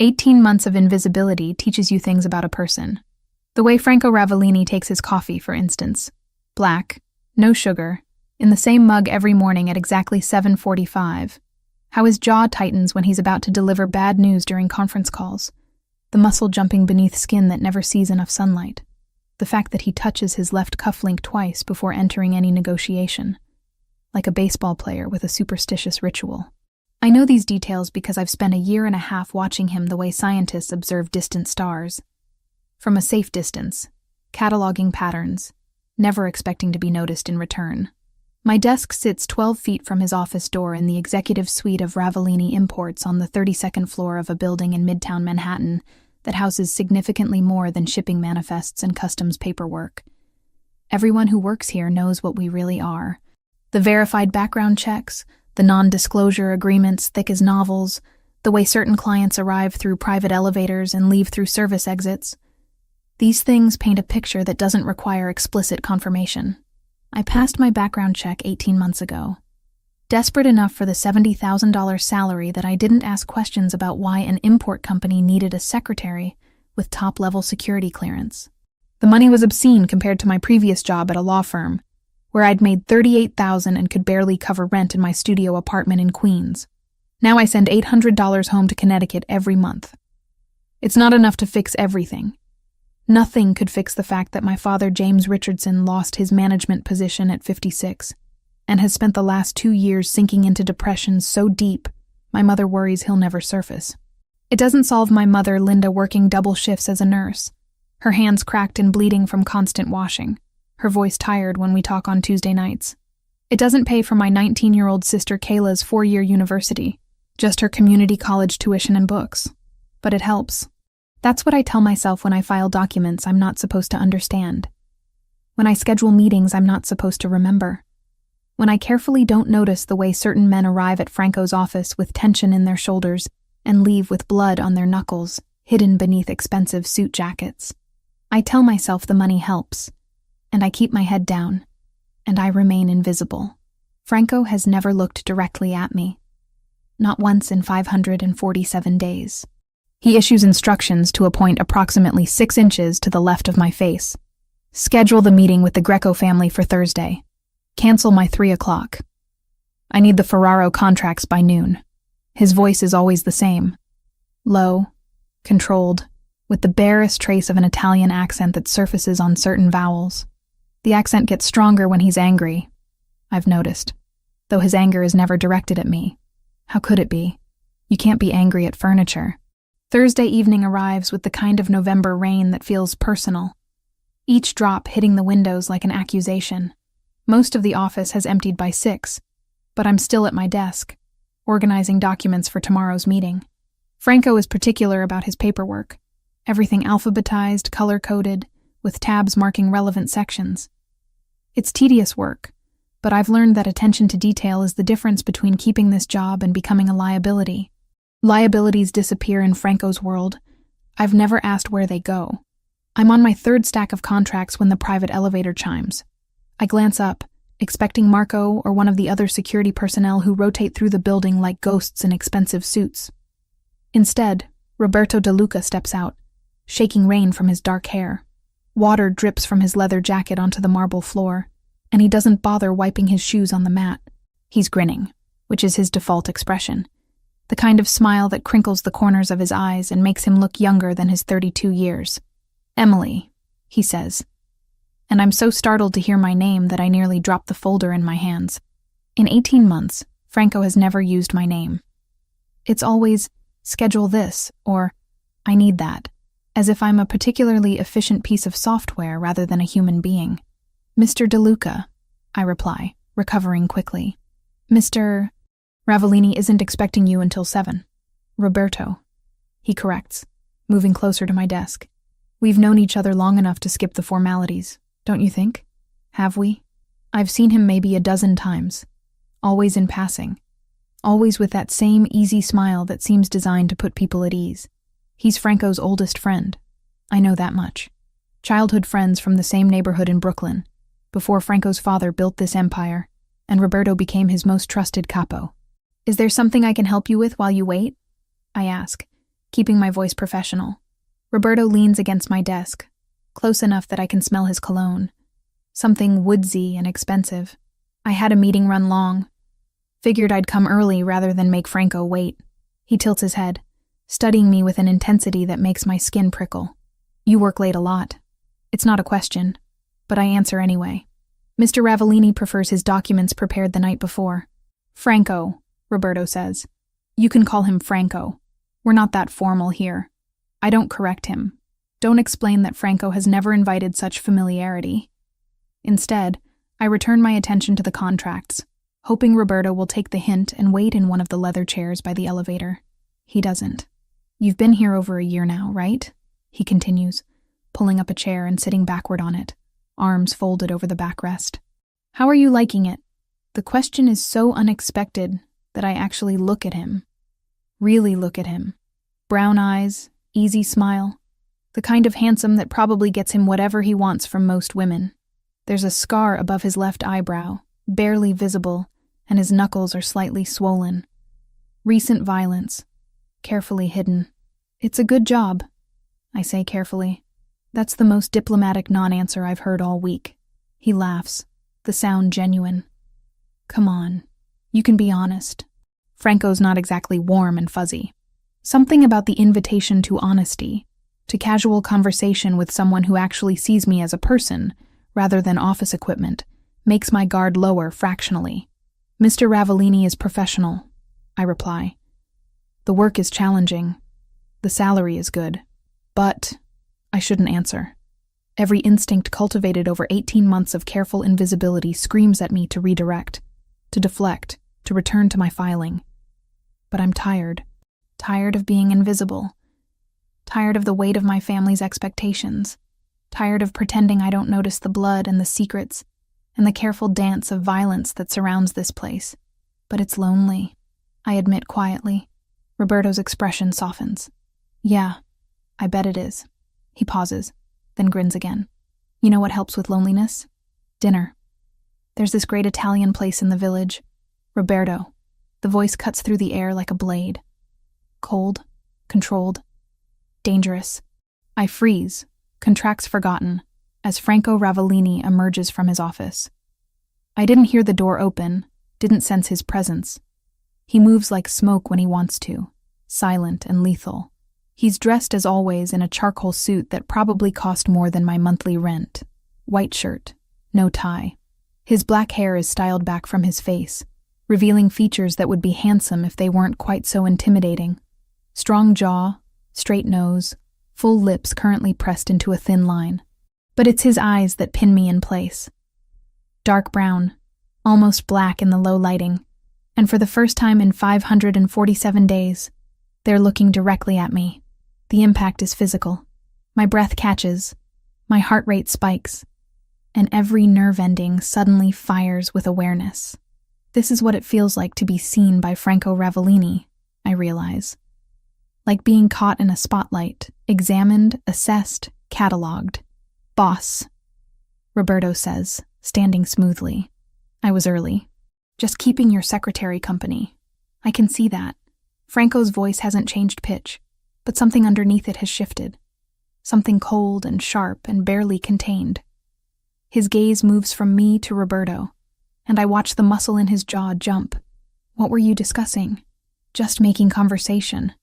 18 months of invisibility teaches you things about a person. The way Franco Ravellini takes his coffee, for instance. Black, no sugar, in the same mug every morning at exactly 7:45. How his jaw tightens when he's about to deliver bad news during conference calls. The muscle jumping beneath skin that never sees enough sunlight. The fact that he touches his left cufflink twice before entering any negotiation. Like a baseball player with a superstitious ritual. I know these details because I've spent a year and a half watching him the way scientists observe distant stars. From a safe distance, cataloging patterns, never expecting to be noticed in return. My desk sits 12 feet from his office door in the executive suite of Ravellini Imports on the 32nd floor of a building in Midtown Manhattan that houses significantly more than shipping manifests and customs paperwork. Everyone who works here knows what we really are. The verified background checks, the non-disclosure agreements thick as novels, the way certain clients arrive through private elevators and leave through service exits. These things paint a picture that doesn't require explicit confirmation. I passed my background check 18 months ago. Desperate enough for the $70,000 salary that I didn't ask questions about why an import company needed a secretary with top-level security clearance. The money was obscene compared to my previous job at a law firm, where I'd made $38,000 and could barely cover rent in my studio apartment in Queens. Now I send $800 home to Connecticut every month. It's not enough to fix everything. Nothing could fix the fact that my father, James Richardson, lost his management position at 56 and has spent the last 2 years sinking into depression so deep, my mother worries he'll never surface. It doesn't solve my mother, Linda, working double shifts as a nurse, her hands cracked and bleeding from constant washing, her voice tired when we talk on Tuesday nights. It doesn't pay for my 19-year-old sister Kayla's 4-year university, just her community college tuition and books. But it helps. That's what I tell myself when I file documents I'm not supposed to understand. When I schedule meetings I'm not supposed to remember. When I carefully don't notice the way certain men arrive at Franco's office with tension in their shoulders and leave with blood on their knuckles, hidden beneath expensive suit jackets. I tell myself the money helps, and I keep my head down, and I remain invisible. Franco has never looked directly at me. Not once in 547 days. He issues instructions to a point approximately 6 inches to the left of my face. Schedule the meeting with the Greco family for Thursday. Cancel my 3 o'clock. I need the Ferraro contracts by noon. His voice is always the same. Low, controlled, with the barest trace of an Italian accent that surfaces on certain vowels. The accent gets stronger when he's angry, I've noticed, though his anger is never directed at me. How could it be? You can't be angry at furniture. Thursday evening arrives with the kind of November rain that feels personal. Each drop hitting the windows like an accusation. Most of the office has emptied by 6, but I'm still at my desk, organizing documents for tomorrow's meeting. Franco is particular about his paperwork. Everything alphabetized, color-coded, with tabs marking relevant sections. It's tedious work, but I've learned that attention to detail is the difference between keeping this job and becoming a liability. Liabilities disappear in Franco's world. I've never asked where they go. I'm on my 3rd stack of contracts when the private elevator chimes. I glance up, expecting Marco or one of the other security personnel who rotate through the building like ghosts in expensive suits. Instead, Roberto De Luca steps out, shaking rain from his dark hair. Water drips from his leather jacket onto the marble floor, and he doesn't bother wiping his shoes on the mat. He's grinning, which is his default expression. The kind of smile that crinkles the corners of his eyes and makes him look younger than his 32 years. Emily, he says. And I'm so startled to hear my name that I nearly drop the folder in my hands. In 18 months, Franco has never used my name. It's always, schedule this, or I need that, as if I'm a particularly efficient piece of software rather than a human being. Mr. De Luca, I reply, recovering quickly. Mr. Ravellini isn't expecting you until 7. Roberto, he corrects, moving closer to my desk. We've known each other long enough to skip the formalities, don't you think? Have we? I've seen him maybe a dozen times, always in passing, always with that same easy smile that seems designed to put people at ease. He's Franco's oldest friend. I know that much. Childhood friends from the same neighborhood in Brooklyn, before Franco's father built this empire, and Roberto became his most trusted capo. Is there something I can help you with while you wait? I ask, keeping my voice professional. Roberto leans against my desk, close enough that I can smell his cologne. Something woodsy and expensive. I had a meeting run long. Figured I'd come early rather than make Franco wait. He tilts his head, studying me with an intensity that makes my skin prickle. You work late a lot. It's not a question, but I answer anyway. Mr. Ravellini prefers his documents prepared the night before. Franco, Roberto says. You can call him Franco. We're not that formal here. I don't correct him. Don't explain that Franco has never invited such familiarity. Instead, I return my attention to the contracts, hoping Roberto will take the hint and wait in one of the leather chairs by the elevator. He doesn't. You've been here over a year now, right? He continues, pulling up a chair and sitting backward on it, arms folded over the backrest. How are you liking it? The question is so unexpected that I actually look at him. Really look at him. Brown eyes, easy smile. The kind of handsome that probably gets him whatever he wants from most women. There's a scar above his left eyebrow, barely visible, and his knuckles are slightly swollen. Recent violence. Carefully hidden. It's a good job, I say carefully. That's the most diplomatic non-answer I've heard all week. He laughs, the sound genuine. Come on, you can be honest. Franco's not exactly warm and fuzzy. Something about the invitation to honesty, to casual conversation with someone who actually sees me as a person, rather than office equipment, makes my guard lower fractionally. Mr. Ravellini is professional, I reply. The work is challenging. The salary is good. But I shouldn't answer. Every instinct cultivated over 18 months of careful invisibility screams at me to redirect, to deflect, to return to my filing. But I'm tired. Tired of being invisible. Tired of the weight of my family's expectations. Tired of pretending I don't notice the blood and the secrets and the careful dance of violence that surrounds this place. But it's lonely, I admit quietly. Roberto's expression softens. Yeah, I bet it is. He pauses, then grins again. You know what helps with loneliness? Dinner. There's this great Italian place in the village. Roberto. The voice cuts through the air like a blade. Cold, controlled, dangerous. I freeze, contracts forgotten, as Franco Ravellini emerges from his office. I didn't hear the door open, didn't sense his presence. He moves like smoke when he wants to, silent and lethal. He's dressed as always in a charcoal suit that probably cost more than my monthly rent. White shirt, no tie. His black hair is styled back from his face, revealing features that would be handsome if they weren't quite so intimidating. Strong jaw, straight nose, full lips currently pressed into a thin line. But it's his eyes that pin me in place. Dark brown, almost black in the low lighting, and for the first time in 547 days, they're looking directly at me. The impact is physical. My breath catches, my heart rate spikes, and every nerve ending suddenly fires with awareness. This is what it feels like to be seen by Franco Ravellini, I realize. Like being caught in a spotlight, examined, assessed, catalogued. Boss, Roberto says, standing smoothly. I was early. Just keeping your secretary company. I can see that. Franco's voice hasn't changed pitch, but something underneath it has shifted. Something cold and sharp and barely contained. His gaze moves from me to Roberto, and I watch the muscle in his jaw jump. What were you discussing? Just making conversation,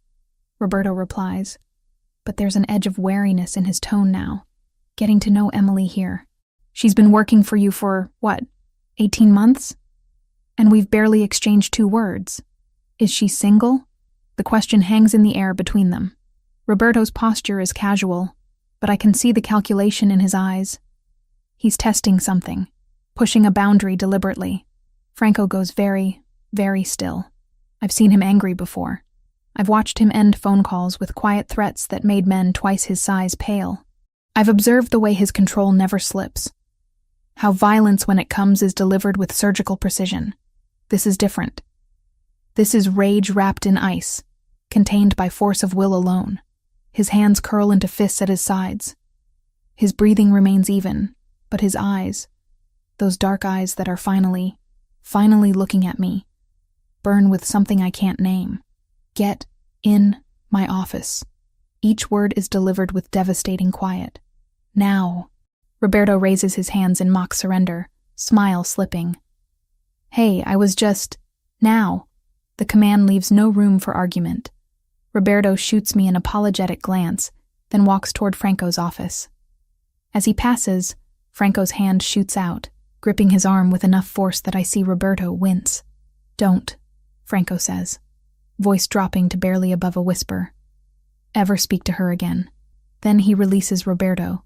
Roberto replies, but there's an edge of wariness in his tone now. Getting to know Emily here. She's been working for you for, 18 months? And we've barely exchanged 2 words. Is she single? The question hangs in the air between them. Roberto's posture is casual, but I can see the calculation in his eyes. He's testing something, pushing a boundary deliberately. Franco goes very, very still. I've seen him angry before. I've watched him end phone calls with quiet threats that made men twice his size pale. I've observed the way his control never slips. How violence when it comes is delivered with surgical precision. This is different. This is rage wrapped in ice, contained by force of will alone. His hands curl into fists at his sides. His breathing remains even, but his eyes, those dark eyes that are finally looking at me, burn with something I can't name. Get in My office. Each word is delivered with devastating quiet. Now. Roberto raises his hands in mock surrender, smile slipping. Hey, I was just... Now. The command leaves no room for argument. Roberto shoots me an apologetic glance, then walks toward Franco's office. As he passes, Franco's hand shoots out, gripping his arm with enough force that I see Roberto wince. Don't, Franco says, voice dropping to barely above a whisper. Ever speak to her again. Then he releases Roberto,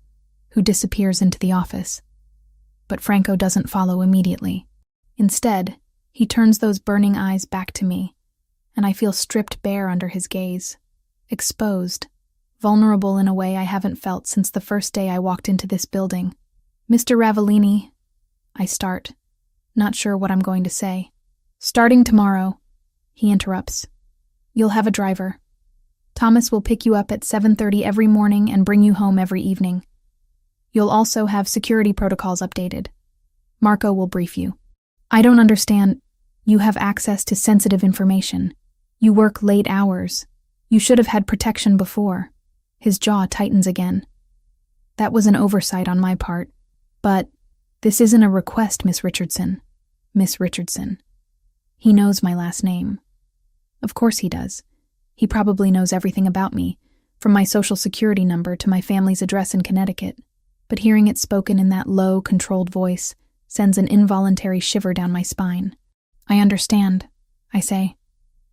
who disappears into the office. But Franco doesn't follow immediately. Instead, he turns those burning eyes back to me, and I feel stripped bare under his gaze, exposed, vulnerable in a way I haven't felt since the first day I walked into this building. Mr. Ravellini, I start, not sure what I'm going to say. Starting tomorrow, he interrupts. You'll have a driver. Thomas will pick you up at 7:30 every morning and bring you home every evening. You'll also have security protocols updated. Marco will brief you. I don't understand. You have access to sensitive information. You work late hours. You should have had protection before. His jaw tightens again. That was an oversight on my part. But this isn't a request, Miss Richardson. Miss Richardson. He knows my last name. Of course he does. He probably knows everything about me, from my social security number to my family's address in Connecticut. But hearing it spoken in that low, controlled voice sends an involuntary shiver down my spine. I understand, I say.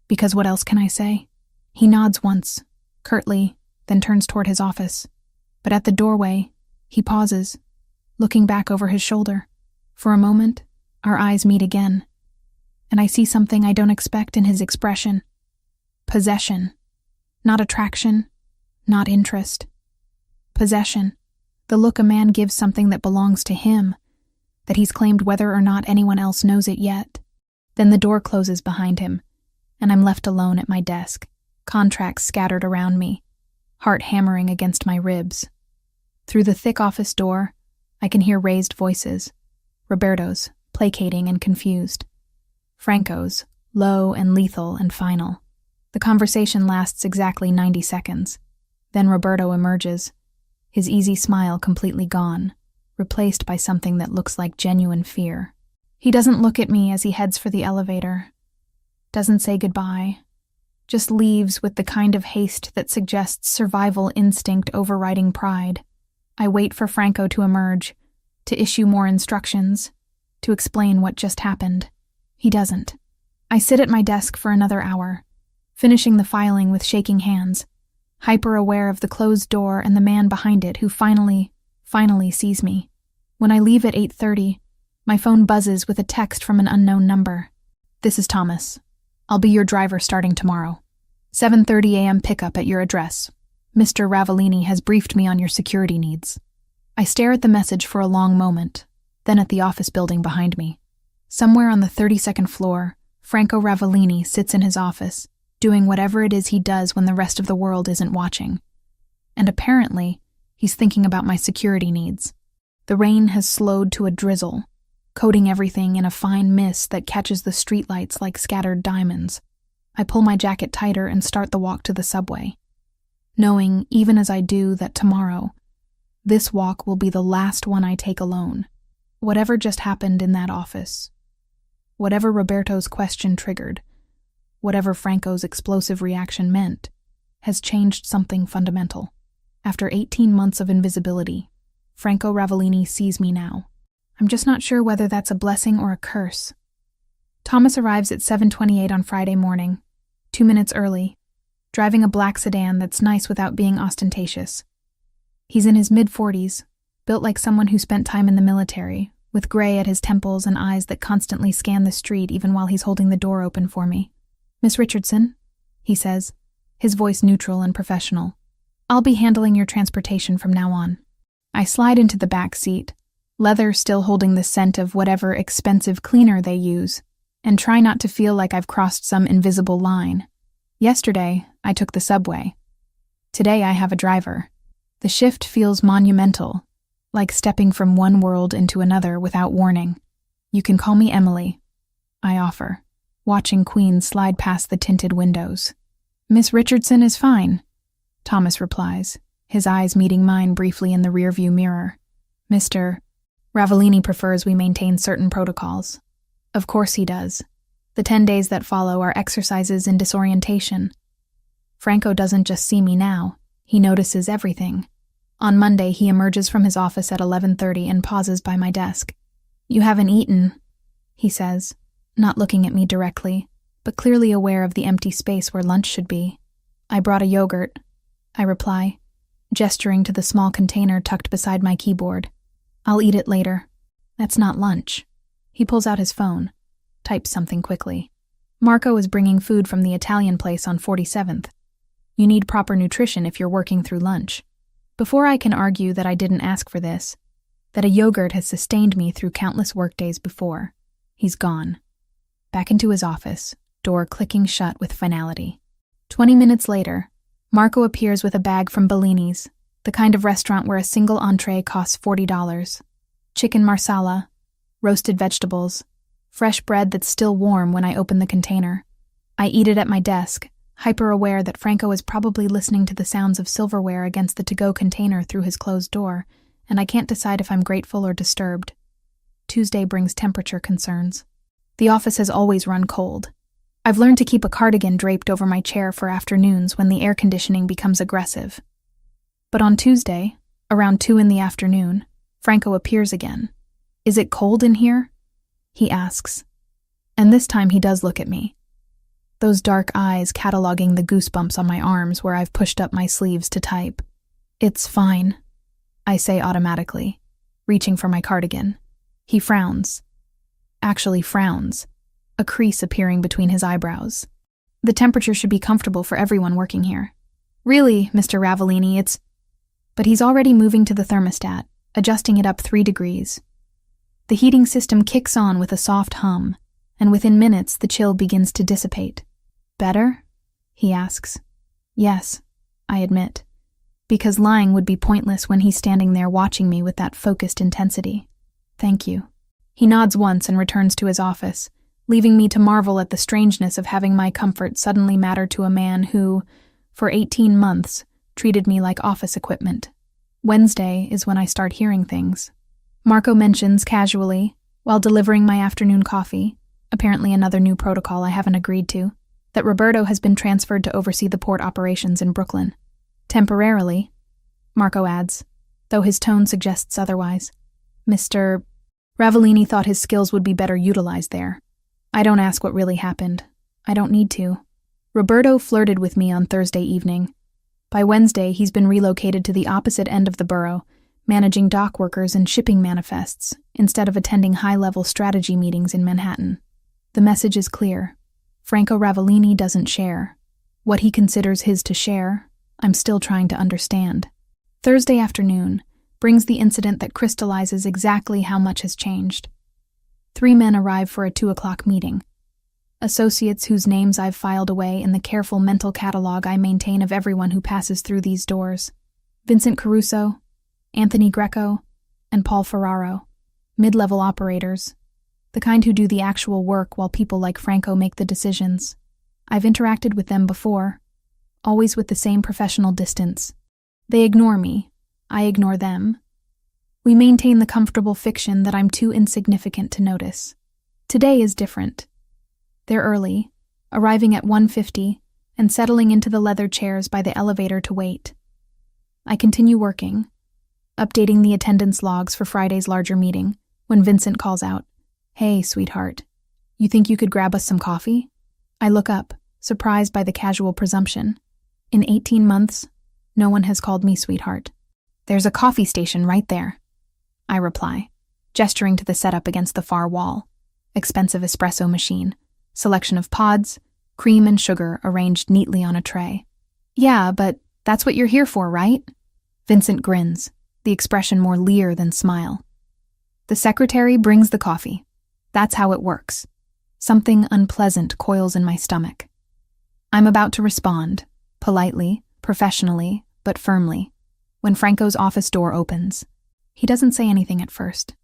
Because what else can I say? He nods once, curtly, then turns toward his office. But at the doorway, he pauses, looking back over his shoulder. For a moment, our eyes meet again, and I see something I don't expect in his expression. Possession. Not attraction, not interest. Possession. The look a man gives something that belongs to him, that he's claimed whether or not anyone else knows it yet. Then the door closes behind him, and I'm left alone at my desk, contracts scattered around me, heart hammering against my ribs. Through the thick office door, I can hear raised voices, Roberto's, placating and confused, Franco's, low and lethal and final. The conversation lasts exactly 90 seconds. Then Roberto emerges, his easy smile completely gone, replaced by something that looks like genuine fear. He doesn't look at me as he heads for the elevator, doesn't say goodbye, just leaves with the kind of haste that suggests survival instinct overriding pride. I wait for Franco to emerge, to issue more instructions, to explain what just happened. He doesn't. I sit at my desk for another hour, finishing the filing with shaking hands, hyper-aware of the closed door and the man behind it who finally sees me. When I leave at 8:30, my phone buzzes with a text from an unknown number. This is Thomas. I'll be your driver starting tomorrow. 7:30 a.m. pickup at your address. Mr. Ravellini has briefed me on your security needs. I stare at the message for a long moment, then at the office building behind me. Somewhere on the 32nd floor, Franco Ravellini sits in his office, doing whatever it is he does when the rest of the world isn't watching. And apparently, he's thinking about my security needs. The rain has slowed to a drizzle, coating everything in a fine mist that catches the streetlights like scattered diamonds. I pull my jacket tighter and start the walk to the subway, knowing, even as I do, that tomorrow, this walk will be the last one I take alone. Whatever just happened in that office, whatever Roberto's question triggered, whatever Franco's explosive reaction meant, has changed something fundamental. After 18 months of invisibility, Franco Ravellini sees me now. I'm just not sure whether that's a blessing or a curse. Thomas arrives at 7:28 on Friday morning, 2 minutes early, driving a black sedan that's nice without being ostentatious. He's in his mid-40s, built like someone who spent time in the military, with gray at his temples and eyes that constantly scan the street even while he's holding the door open for me. Miss Richardson, he says, his voice neutral and professional. I'll be handling your transportation from now on. I slide into the back seat, leather still holding the scent of whatever expensive cleaner they use, and try not to feel like I've crossed some invisible line. Yesterday, I took the subway. Today I have a driver. The shift feels monumental, like stepping from one world into another without warning. You can call me Emily, I offer, watching Queen slide past the tinted windows. Miss Richardson is fine, Thomas replies, his eyes meeting mine briefly in the rearview mirror. Mr. Ravellini prefers we maintain certain protocols. Of course he does. The 10 days that follow are exercises in disorientation. Franco doesn't just see me now, he notices everything. On Monday, he emerges from his office at 11:30 and pauses by my desk. You haven't eaten, he says, not looking at me directly, but clearly aware of the empty space where lunch should be. I brought a yogurt, I reply, gesturing to the small container tucked beside my keyboard. I'll eat it later. That's not lunch. He pulls out his phone, types something quickly. Marco is bringing food from the Italian place on 47th. You need proper nutrition if you're working through lunch. Before I can argue that I didn't ask for this, that a yogurt has sustained me through countless workdays before, he's gone. Back into his office, door clicking shut with finality. 20 minutes later, Marco appears with a bag from Bellini's, the kind of restaurant where a single entree costs $40. Chicken marsala, roasted vegetables, fresh bread that's still warm when I open the container. I eat it at my desk, hyper-aware that Franco is probably listening to the sounds of silverware against the to-go container through his closed door, and I can't decide if I'm grateful or disturbed. Tuesday brings temperature concerns. The office has always run cold. I've learned to keep a cardigan draped over my chair for afternoons when the air conditioning becomes aggressive. But on Tuesday, around 2 in the afternoon, Franco appears again. Is it cold in here? He asks. And this time he does look at me. Those dark eyes cataloging the goosebumps on my arms where I've pushed up my sleeves to type. It's fine, I say automatically, reaching for my cardigan. He frowns. Actually frowns, a crease appearing between his eyebrows. The temperature should be comfortable for everyone working here. Really, Mr. Ravellini, it's... But he's already moving to the thermostat, adjusting it up 3 degrees. The heating system kicks on with a soft hum, and within minutes the chill begins to dissipate. Better? He asks. Yes, I admit, because lying would be pointless when he's standing there watching me with that focused intensity. Thank you. He nods once and returns to his office, leaving me to marvel at the strangeness of having my comfort suddenly matter to a man who, for 18 months, treated me like office equipment. Wednesday is when I start hearing things. Marco mentions casually, while delivering my afternoon coffee, apparently another new protocol I haven't agreed to, that Roberto has been transferred to oversee the port operations in Brooklyn. Temporarily, Marco adds, though his tone suggests otherwise. Mr. Ravellini thought his skills would be better utilized there. I don't ask what really happened. I don't need to. Roberto flirted with me on Thursday evening. By Wednesday, he's been relocated to the opposite end of the borough, managing dock workers and shipping manifests, instead of attending high-level strategy meetings in Manhattan. The message is clear. Franco Ravellini doesn't share. What he considers his to share, I'm still trying to understand. Thursday afternoon brings the incident that crystallizes exactly how much has changed. 3 men arrive for a 2:00 meeting. Associates whose names I've filed away in the careful mental catalog I maintain of everyone who passes through these doors. Vincent Caruso, Anthony Greco, and Paul Ferraro, mid-level operators, the kind who do the actual work while people like Franco make the decisions. I've interacted with them before, always with the same professional distance. They ignore me, I ignore them. We maintain the comfortable fiction that I'm too insignificant to notice. Today is different. They're early, arriving at 1:50 and settling into the leather chairs by the elevator to wait. I continue working, updating the attendance logs for Friday's larger meeting, when Vincent calls out, "Hey, sweetheart, you think you could grab us some coffee?" I look up, surprised by the casual presumption. In 18 months, no one has called me sweetheart. "There's a coffee station right there," I reply, gesturing to the setup against the far wall. Expensive espresso machine, selection of pods, cream and sugar arranged neatly on a tray. "Yeah, but that's what you're here for, right?" Vincent grins, the expression more leer than smile. "The secretary brings the coffee. That's how it works." Something unpleasant coils in my stomach. I'm about to respond, politely, professionally, but firmly, when Franco's office door opens. He doesn't say anything at first.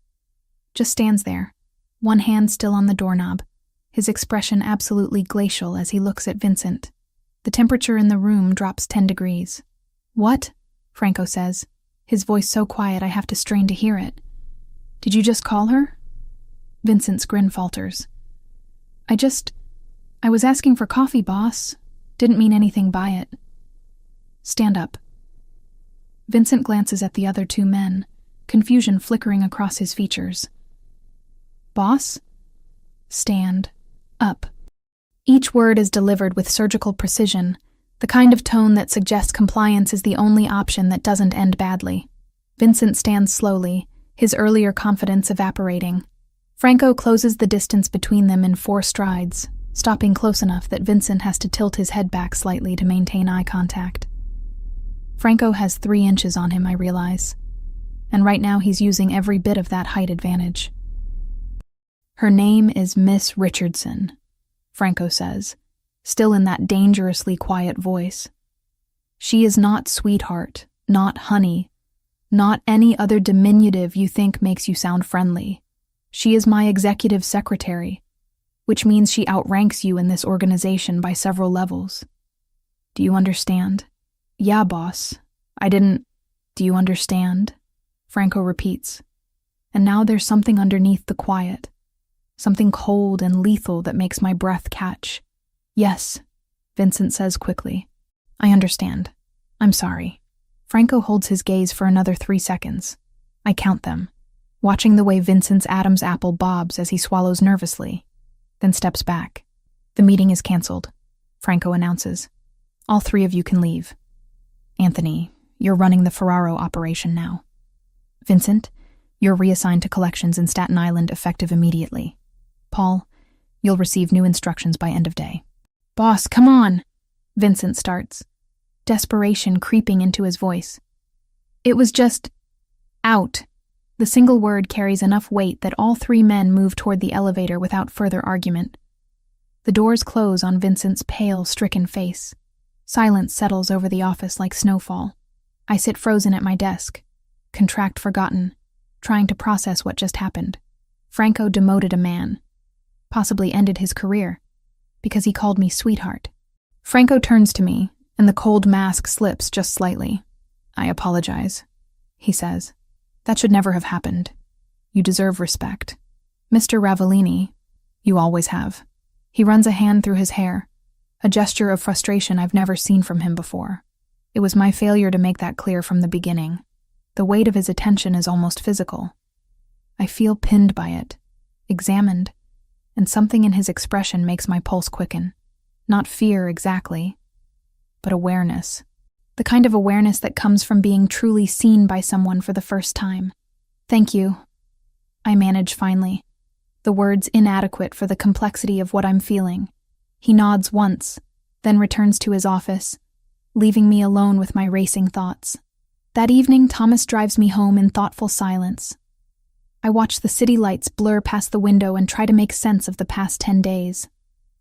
Just stands there, one hand still on the doorknob, his expression absolutely glacial as he looks at Vincent. The temperature in the room drops 10 degrees. "What?" Franco says, his voice so quiet I have to strain to hear it. "Did you just call her?" Vincent's grin falters. I was asking for coffee, boss. Didn't mean anything by it." "Stand up." Vincent glances at the other two men, confusion flickering across his features. "Boss?" "Stand up." Each word is delivered with surgical precision, the kind of tone that suggests compliance is the only option that doesn't end badly. Vincent stands slowly, his earlier confidence evaporating. Franco closes the distance between them in 4 strides, stopping close enough that Vincent has to tilt his head back slightly to maintain eye contact. Franco has 3 inches on him, I realize, and right now he's using every bit of that height advantage. "Her name is Miss Richardson," Franco says, still in that dangerously quiet voice. "She is not sweetheart, not honey, not any other diminutive you think makes you sound friendly. She is my executive secretary, which means she outranks you in this organization by several levels. Do you understand?" "Yeah, boss. Do you understand?" Franco repeats. And now there's something underneath the quiet, something cold and lethal that makes my breath catch. "Yes," Vincent says quickly. "I understand. I'm sorry." Franco holds his gaze for another 3 seconds. I count them, watching the way Vincent's Adam's apple bobs as he swallows nervously, then steps back. "The meeting is canceled," Franco announces. "All 3 of you can leave. Anthony, you're running the Ferraro operation now. Vincent, you're reassigned to collections in Staten Island effective immediately. Paul, you'll receive new instructions by end of day." "Boss, come on," Vincent starts, desperation creeping into his voice. "It was just out." The single word carries enough weight that all 3 men move toward the elevator without further argument. The doors close on Vincent's pale, stricken face. Silence settles over the office like snowfall. I sit frozen at my desk, contract forgotten, trying to process what just happened. Franco demoted a man, possibly ended his career, because he called me sweetheart. Franco turns to me, and the cold mask slips just slightly. "I apologize," he says. "That should never have happened. You deserve respect. Mr. Ravellini, you always have." He runs a hand through his hair, a gesture of frustration I've never seen from him before. It was my failure to make that clear from the beginning. The weight of his attention is almost physical. I feel pinned by it, examined, and something in his expression makes my pulse quicken. Not fear exactly, but awareness. The kind of awareness that comes from being truly seen by someone for the first time. "Thank you," I manage finally, the words inadequate for the complexity of what I'm feeling. He nods once, then returns to his office, leaving me alone with my racing thoughts. That evening, Thomas drives me home in thoughtful silence. I watch the city lights blur past the window and try to make sense of the past 10 days.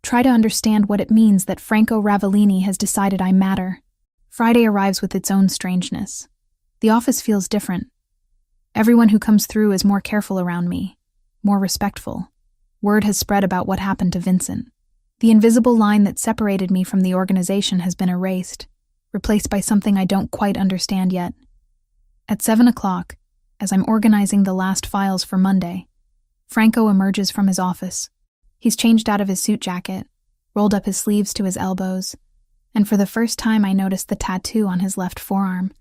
Try to understand what it means that Franco Ravellini has decided I matter. Friday arrives with its own strangeness. The office feels different. Everyone who comes through is more careful around me, more respectful. Word has spread about what happened to Vincent. The invisible line that separated me from the organization has been erased, replaced by something I don't quite understand yet. At 7 o'clock, as I'm organizing the last files for Monday, Franco emerges from his office. He's changed out of his suit jacket, rolled up his sleeves to his elbows, and for the first time I noticed the tattoo on his left forearm.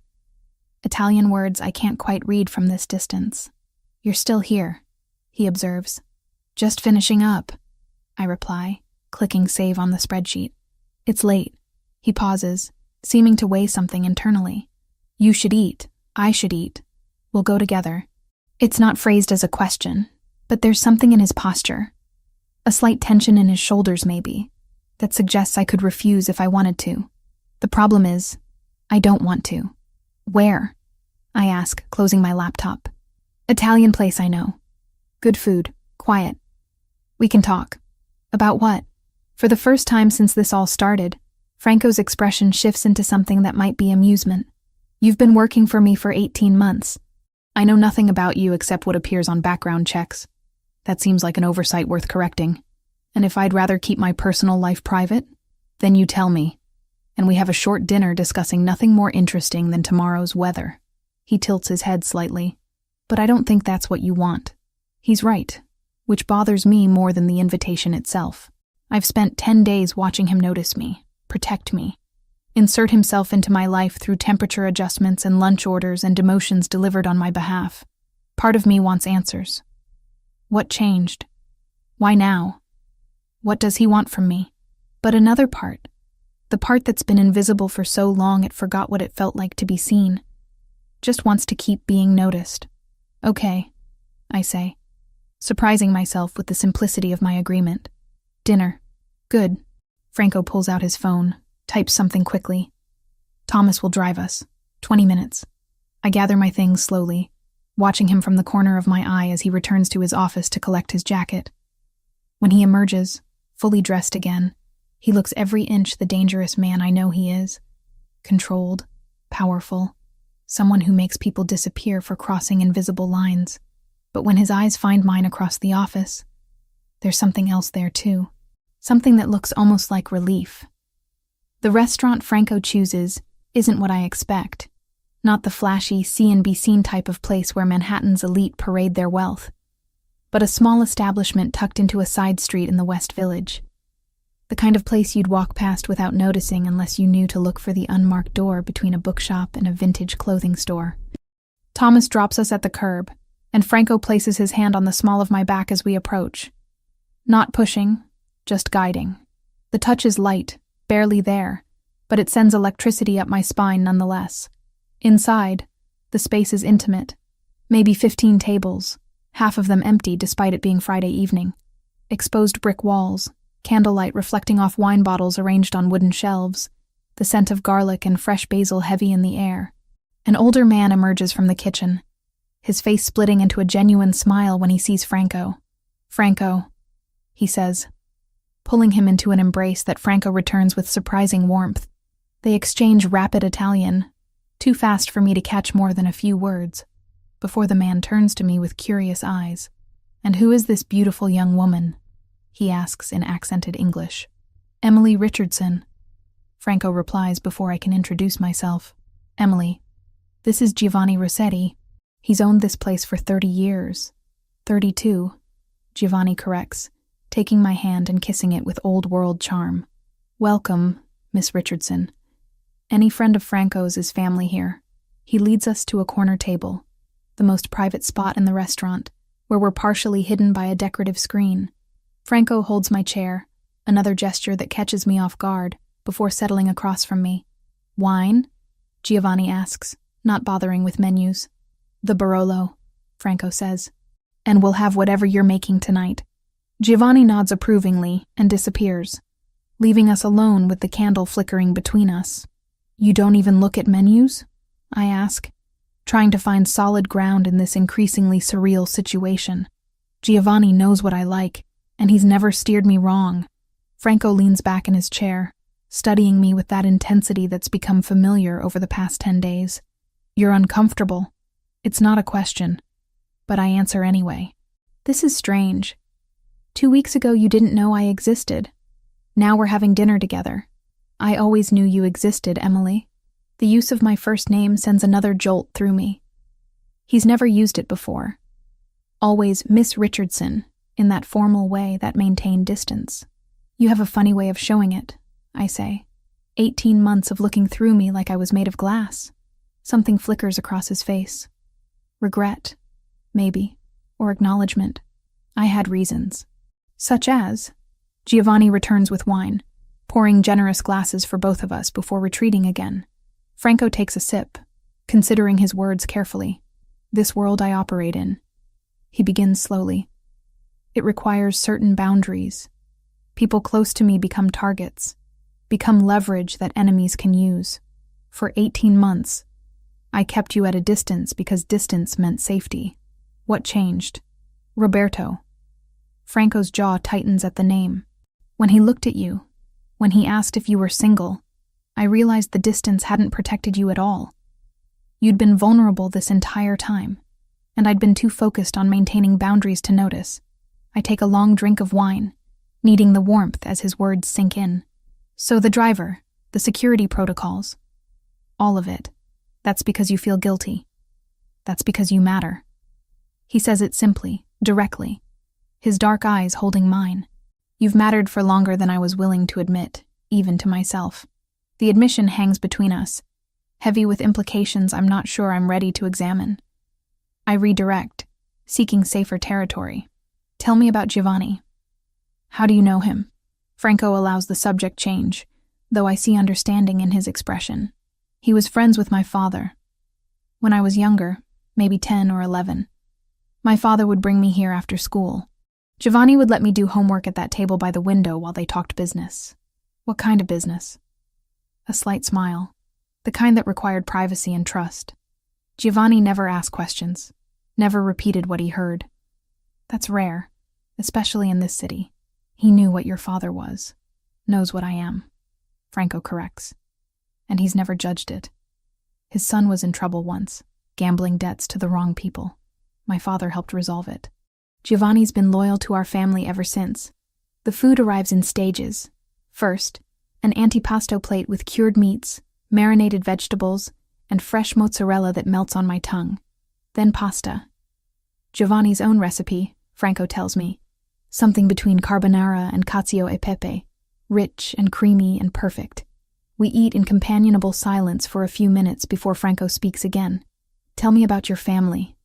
Italian words I can't quite read from this distance. "You're still here," he observes. "Just finishing up," I reply, clicking save on the spreadsheet. "It's late." He pauses, seeming to weigh something internally. "You should eat. I should eat. We'll go together." It's not phrased as a question, but there's something in his posture. A slight tension in his shoulders, maybe, that suggests I could refuse if I wanted to. The problem is, I don't want to. "Where?" I ask, closing my laptop. "Italian place I know. Good food, quiet. We can talk." "About what?" For the first time since this all started, Franco's expression shifts into something that might be amusement. "You've been working for me for 18 months. I know nothing about you except what appears on background checks. That seems like an oversight worth correcting. And if I'd rather keep my personal life private, then you tell me." and we have a short dinner discussing nothing more interesting than tomorrow's weather. He tilts his head slightly. But I don't think that's what you want. He's right, which bothers me more than the invitation itself. I've spent 10 days watching him notice me, protect me, insert himself into my life through temperature adjustments and lunch orders and demotions delivered on my behalf. Part of me wants answers. What changed? Why now? What does he want from me? But another part, the part that's been invisible for so long it forgot what it felt like to be seen, just wants to keep being noticed. Okay, I say, surprising myself with the simplicity of my agreement. Dinner. Good. Franco pulls out his phone, types something quickly. Thomas will drive us. 20 minutes. I gather my things slowly, watching him from the corner of my eye as he returns to his office to collect his jacket. When he emerges, fully dressed again, he looks every inch the dangerous man I know he is. Controlled, powerful, someone who makes people disappear for crossing invisible lines. But when his eyes find mine across the office, there's something else there too. Something that looks almost like relief. The restaurant Franco chooses isn't what I expect. Not the flashy, see-and-be-seen type of place where Manhattan's elite parade their wealth, but a small establishment tucked into a side street in the West Village. The kind of place you'd walk past without noticing unless you knew to look for the unmarked door between a bookshop and a vintage clothing store. Thomas drops us at the curb, and Franco places his hand on the small of my back as we approach. Not pushing, just guiding. The touch is light, barely there, but it sends electricity up my spine nonetheless. Inside, the space is intimate. Maybe 15 tables, half of them empty despite it being Friday evening. Exposed brick walls, candlelight reflecting off wine bottles arranged on wooden shelves, the scent of garlic and fresh basil heavy in the air. An older man emerges from the kitchen, his face splitting into a genuine smile when he sees Franco. Franco, he says, pulling him into an embrace that Franco returns with surprising warmth. They exchange rapid Italian, too fast for me to catch more than a few words, before the man turns to me with curious eyes. And who is this beautiful young woman? He asks in accented English. Emily Richardson. Franco replies before I can introduce myself. Emily. This is Giovanni Rossetti. He's owned this place for 30 years. 32, Giovanni corrects, taking my hand and kissing it with old-world charm. Welcome, Miss Richardson. Any friend of Franco's is family here. He leads us to a corner table, the most private spot in the restaurant, where we're partially hidden by a decorative screen. Franco holds my chair, another gesture that catches me off guard, before settling across from me. Wine? Giovanni asks, not bothering with menus. The Barolo, Franco says. And we'll have whatever you're making tonight. Giovanni nods approvingly and disappears, leaving us alone with the candle flickering between us. You don't even look at menus? I ask, trying to find solid ground in this increasingly surreal situation. Giovanni knows what I like, and he's never steered me wrong. Franco leans back in his chair, studying me with that intensity that's become familiar over the past 10 days. You're uncomfortable. It's not a question, but I answer anyway. This is strange. 2 weeks ago you didn't know I existed. Now we're having dinner together. I always knew you existed, Emily. The use of my first name sends another jolt through me. He's never used it before. Always Miss Richardson, in that formal way that maintained distance. You have a funny way of showing it, I say. 18 months of looking through me like I was made of glass. Something flickers across his face. Regret, maybe, or acknowledgement. I had reasons. Such as, Giovanni returns with wine, pouring generous glasses for both of us before retreating again. Franco takes a sip, considering his words carefully. This world I operate in. He begins slowly. It requires certain boundaries. People close to me become targets, become leverage that enemies can use. For 18 months, I kept you at a distance because distance meant safety. What changed? Roberto. Franco's jaw tightens at the name. When he looked at you, when he asked if you were single, I realized the distance hadn't protected you at all. You'd been vulnerable this entire time, and I'd been too focused on maintaining boundaries to notice. I take a long drink of wine, needing the warmth as his words sink in. So the driver, the security protocols. All of it. That's because you feel guilty. That's because you matter. He says it simply, directly, his dark eyes holding mine. You've mattered for longer than I was willing to admit, even to myself. The admission hangs between us, heavy with implications I'm not sure I'm ready to examine. I redirect, seeking safer territory. Tell me about Giovanni. How do you know him? Franco allows the subject change, though I see understanding in his expression. He was friends with my father. When I was younger, maybe 10 or 11, my father would bring me here after school. Giovanni would let me do homework at that table by the window while they talked business. What kind of business? A slight smile, the kind that required privacy and trust. Giovanni never asked questions, never repeated what he heard. That's rare, especially in this city. He knew what your father was, knows what I am, Franco corrects. And he's never judged it. His son was in trouble once, gambling debts to the wrong people. My father helped resolve it. Giovanni's been loyal to our family ever since. The food arrives in stages. First, an antipasto plate with cured meats, marinated vegetables, and fresh mozzarella that melts on my tongue. Then pasta. Giovanni's own recipe, Franco tells me. Something between carbonara and cacio e pepe, rich and creamy and perfect. We eat in companionable silence for a few minutes before Franco speaks again. Tell me about your family.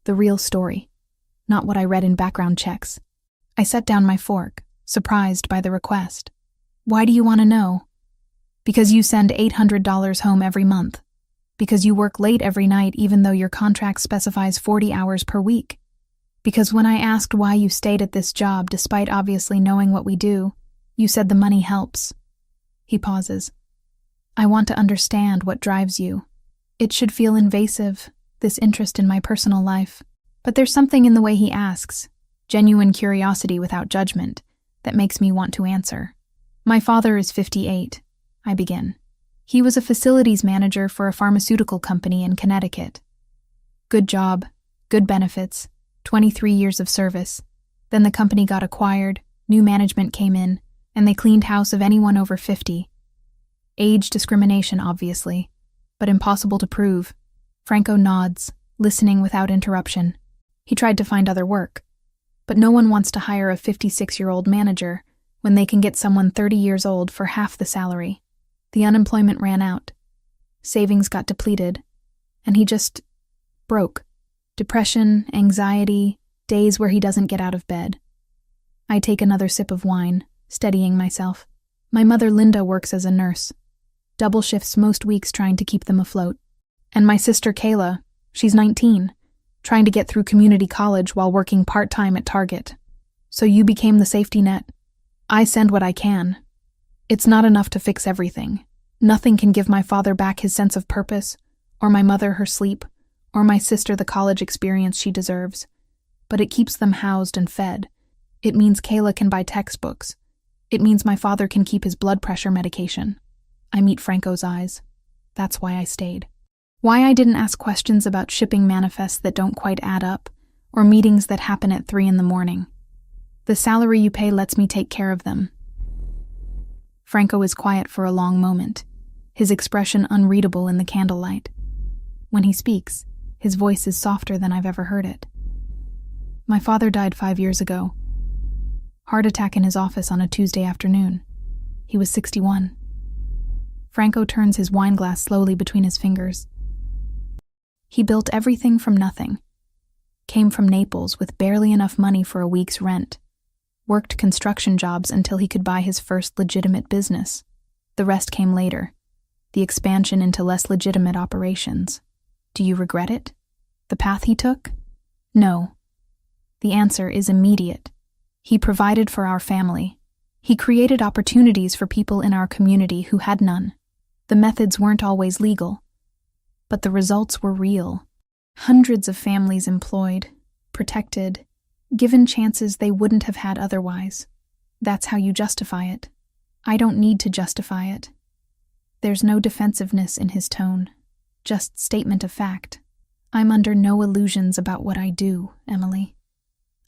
The real story, not what I read in background checks. I set down my fork, surprised by the request. Why do you want to know? Because you send $800 home every month. Because you work late every night even though your contract specifies 40 hours per week. Because when I asked why you stayed at this job despite obviously knowing what we do, you said the money helps. He pauses. I want to understand what drives you. It should feel invasive, this interest in my personal life. But there's something in the way he asks, genuine curiosity without judgment, that makes me want to answer. My father is 58, I begin. He was a facilities manager for a pharmaceutical company in Connecticut. Good job, good benefits, 23 years of service. Then the company got acquired, new management came in, and they cleaned house of anyone over 50. Age discrimination, obviously, but impossible to prove. Franco nods, listening without interruption. He tried to find other work, but no one wants to hire a 56-year-old manager when they can get someone 30 years old for half the salary. The unemployment ran out. Savings got depleted, and he just broke. Depression, anxiety, days where he doesn't get out of bed. I take another sip of wine, steadying myself. My mother Linda works as a nurse. Double shifts most weeks trying to keep them afloat. And my sister Kayla, she's 19, trying to get through community college while working part-time at Target. So you became the safety net. I send what I can. It's not enough to fix everything. Nothing can give my father back his sense of purpose, or my mother her sleep, or my sister the college experience she deserves. But it keeps them housed and fed. It means Kayla can buy textbooks. It means my father can keep his blood pressure medication. I meet Franco's eyes. That's why I stayed. Why I didn't ask questions about shipping manifests that don't quite add up, or meetings that happen at 3 a.m. The salary you pay lets me take care of them. Franco is quiet for a long moment, his expression unreadable in the candlelight. When he speaks, his voice is softer than I've ever heard it. My father died 5 years ago. Heart attack in his office on a Tuesday afternoon. He was 61. Franco turns his wine glass slowly between his fingers. He built everything from nothing. Came from Naples with barely enough money for a week's rent. Worked construction jobs until he could buy his first legitimate business. The rest came later. The expansion into less legitimate operations. Do you regret it? The path he took? No. The answer is immediate. He provided for our family. He created opportunities for people in our community who had none. The methods weren't always legal, but the results were real. Hundreds of families employed, protected, given chances they wouldn't have had otherwise. That's how you justify it. I don't need to justify it. There's no defensiveness in his tone, just statement of fact. I'm under no illusions about what I do, Emily.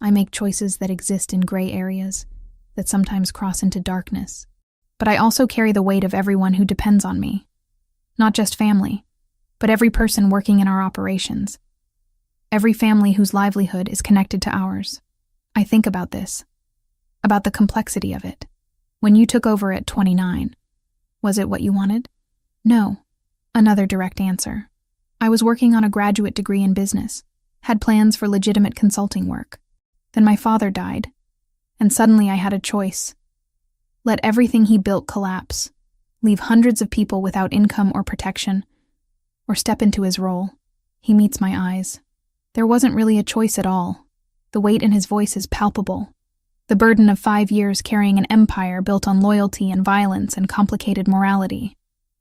I make choices that exist in gray areas, that sometimes cross into darkness. but I also carry the weight of everyone who depends on me. Not just family, but every person working in our operations. Every family whose livelihood is connected to ours. I think about this, about the complexity of it. When you took over at 29, was it what you wanted? No. Another direct answer. I was working on a graduate degree in business, had plans for legitimate consulting work. Then my father died, and suddenly I had a choice. Let everything he built collapse, leave hundreds of people without income or protection, or step into his role. He meets my eyes. There wasn't really a choice at all. The weight in his voice is palpable. The burden of 5 years carrying an empire built on loyalty and violence and complicated morality.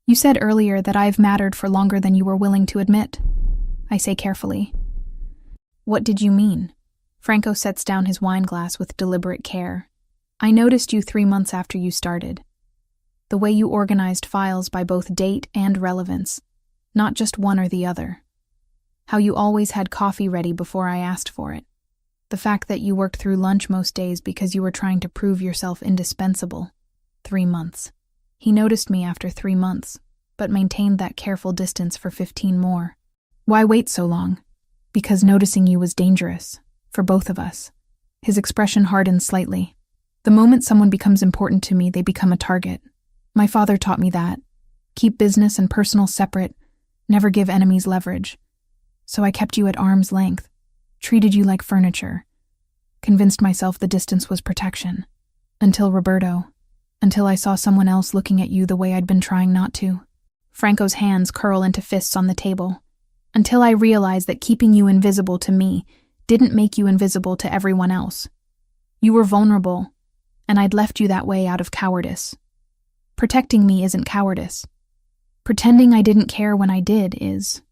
You said earlier that I've mattered for longer than you were willing to admit. I say carefully. What did you mean? Franco sets down his wine glass with deliberate care. I noticed you 3 months after you started. The way you organized files by both date and relevance, not just one or the other. How you always had coffee ready before I asked for it. The fact that you worked through lunch most days because you were trying to prove yourself indispensable. 3 months. He noticed me after 3 months, but maintained that careful distance for 15 more. Why wait so long? Because noticing you was dangerous, for both of us. His expression hardened slightly. The moment someone becomes important to me, they become a target. My father taught me that. Keep business and personal separate, never give enemies leverage. So I kept you at arm's length, treated you like furniture, convinced myself the distance was protection. Until Roberto, until I saw someone else looking at you the way I'd been trying not to. Franco's hands curl into fists on the table. Until I realized that keeping you invisible to me didn't make you invisible to everyone else. You were vulnerable, and I'd left you that way out of cowardice. Protecting me isn't cowardice. Pretending I didn't care when I did is.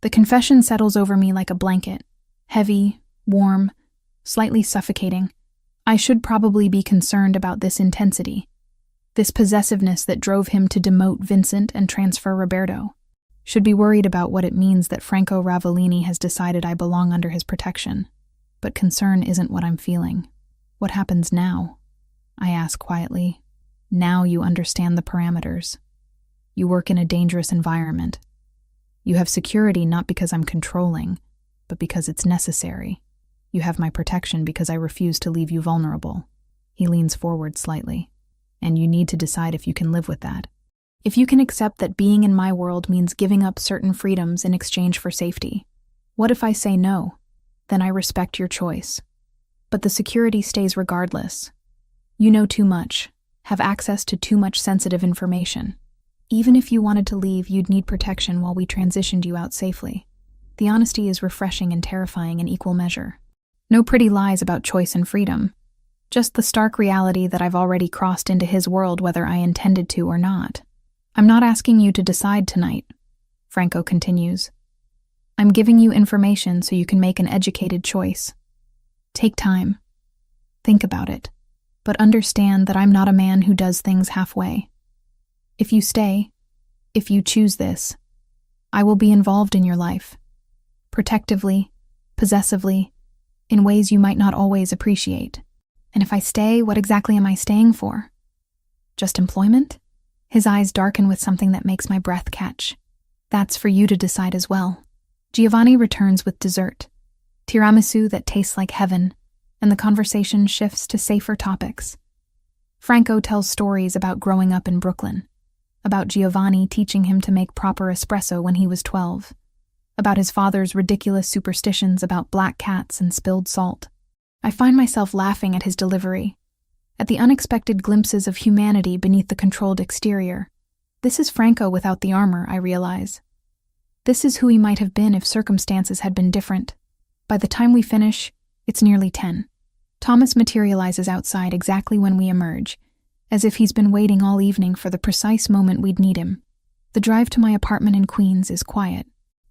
The confession settles over me like a blanket. Heavy, warm, slightly suffocating. I should probably be concerned about this intensity. This possessiveness that drove him to demote Vincent and transfer Roberto. Should be worried about what it means that Franco Ravellini has decided I belong under his protection. But concern isn't what I'm feeling. What happens now? I ask quietly. Now you understand the parameters. You work in a dangerous environment. You have security not because I'm controlling, but because it's necessary. You have my protection because I refuse to leave you vulnerable. He leans forward slightly. And you need to decide if you can live with that. If you can accept that being in my world means giving up certain freedoms in exchange for safety. What if I say no? Then I respect your choice. But the security stays regardless. You know too much, have access to too much sensitive information. Even if you wanted to leave, you'd need protection while we transitioned you out safely. The honesty is refreshing and terrifying in equal measure. No pretty lies about choice and freedom. Just the stark reality that I've already crossed into his world whether I intended to or not. I'm not asking you to decide tonight, Franco continues. I'm giving you information so you can make an educated choice. Take time. Think about it. But understand that I'm not a man who does things halfway. If you stay, if you choose this, I will be involved in your life. Protectively, possessively, in ways you might not always appreciate. And if I stay, what exactly am I staying for? Just employment? His eyes darken with something that makes my breath catch. That's for you to decide as well. Giovanni returns with dessert, tiramisu that tastes like heaven, and the conversation shifts to safer topics. Franco tells stories about growing up in Brooklyn, about Giovanni teaching him to make proper espresso when he was 12, about his father's ridiculous superstitions about black cats and spilled salt. I find myself laughing at his delivery, at the unexpected glimpses of humanity beneath the controlled exterior. This is Franco without the armor, I realize. This is who he might have been if circumstances had been different. By the time we finish, it's nearly 10. Thomas materializes outside exactly when we emerge, as if he's been waiting all evening for the precise moment we'd need him. The drive to my apartment in Queens is quiet.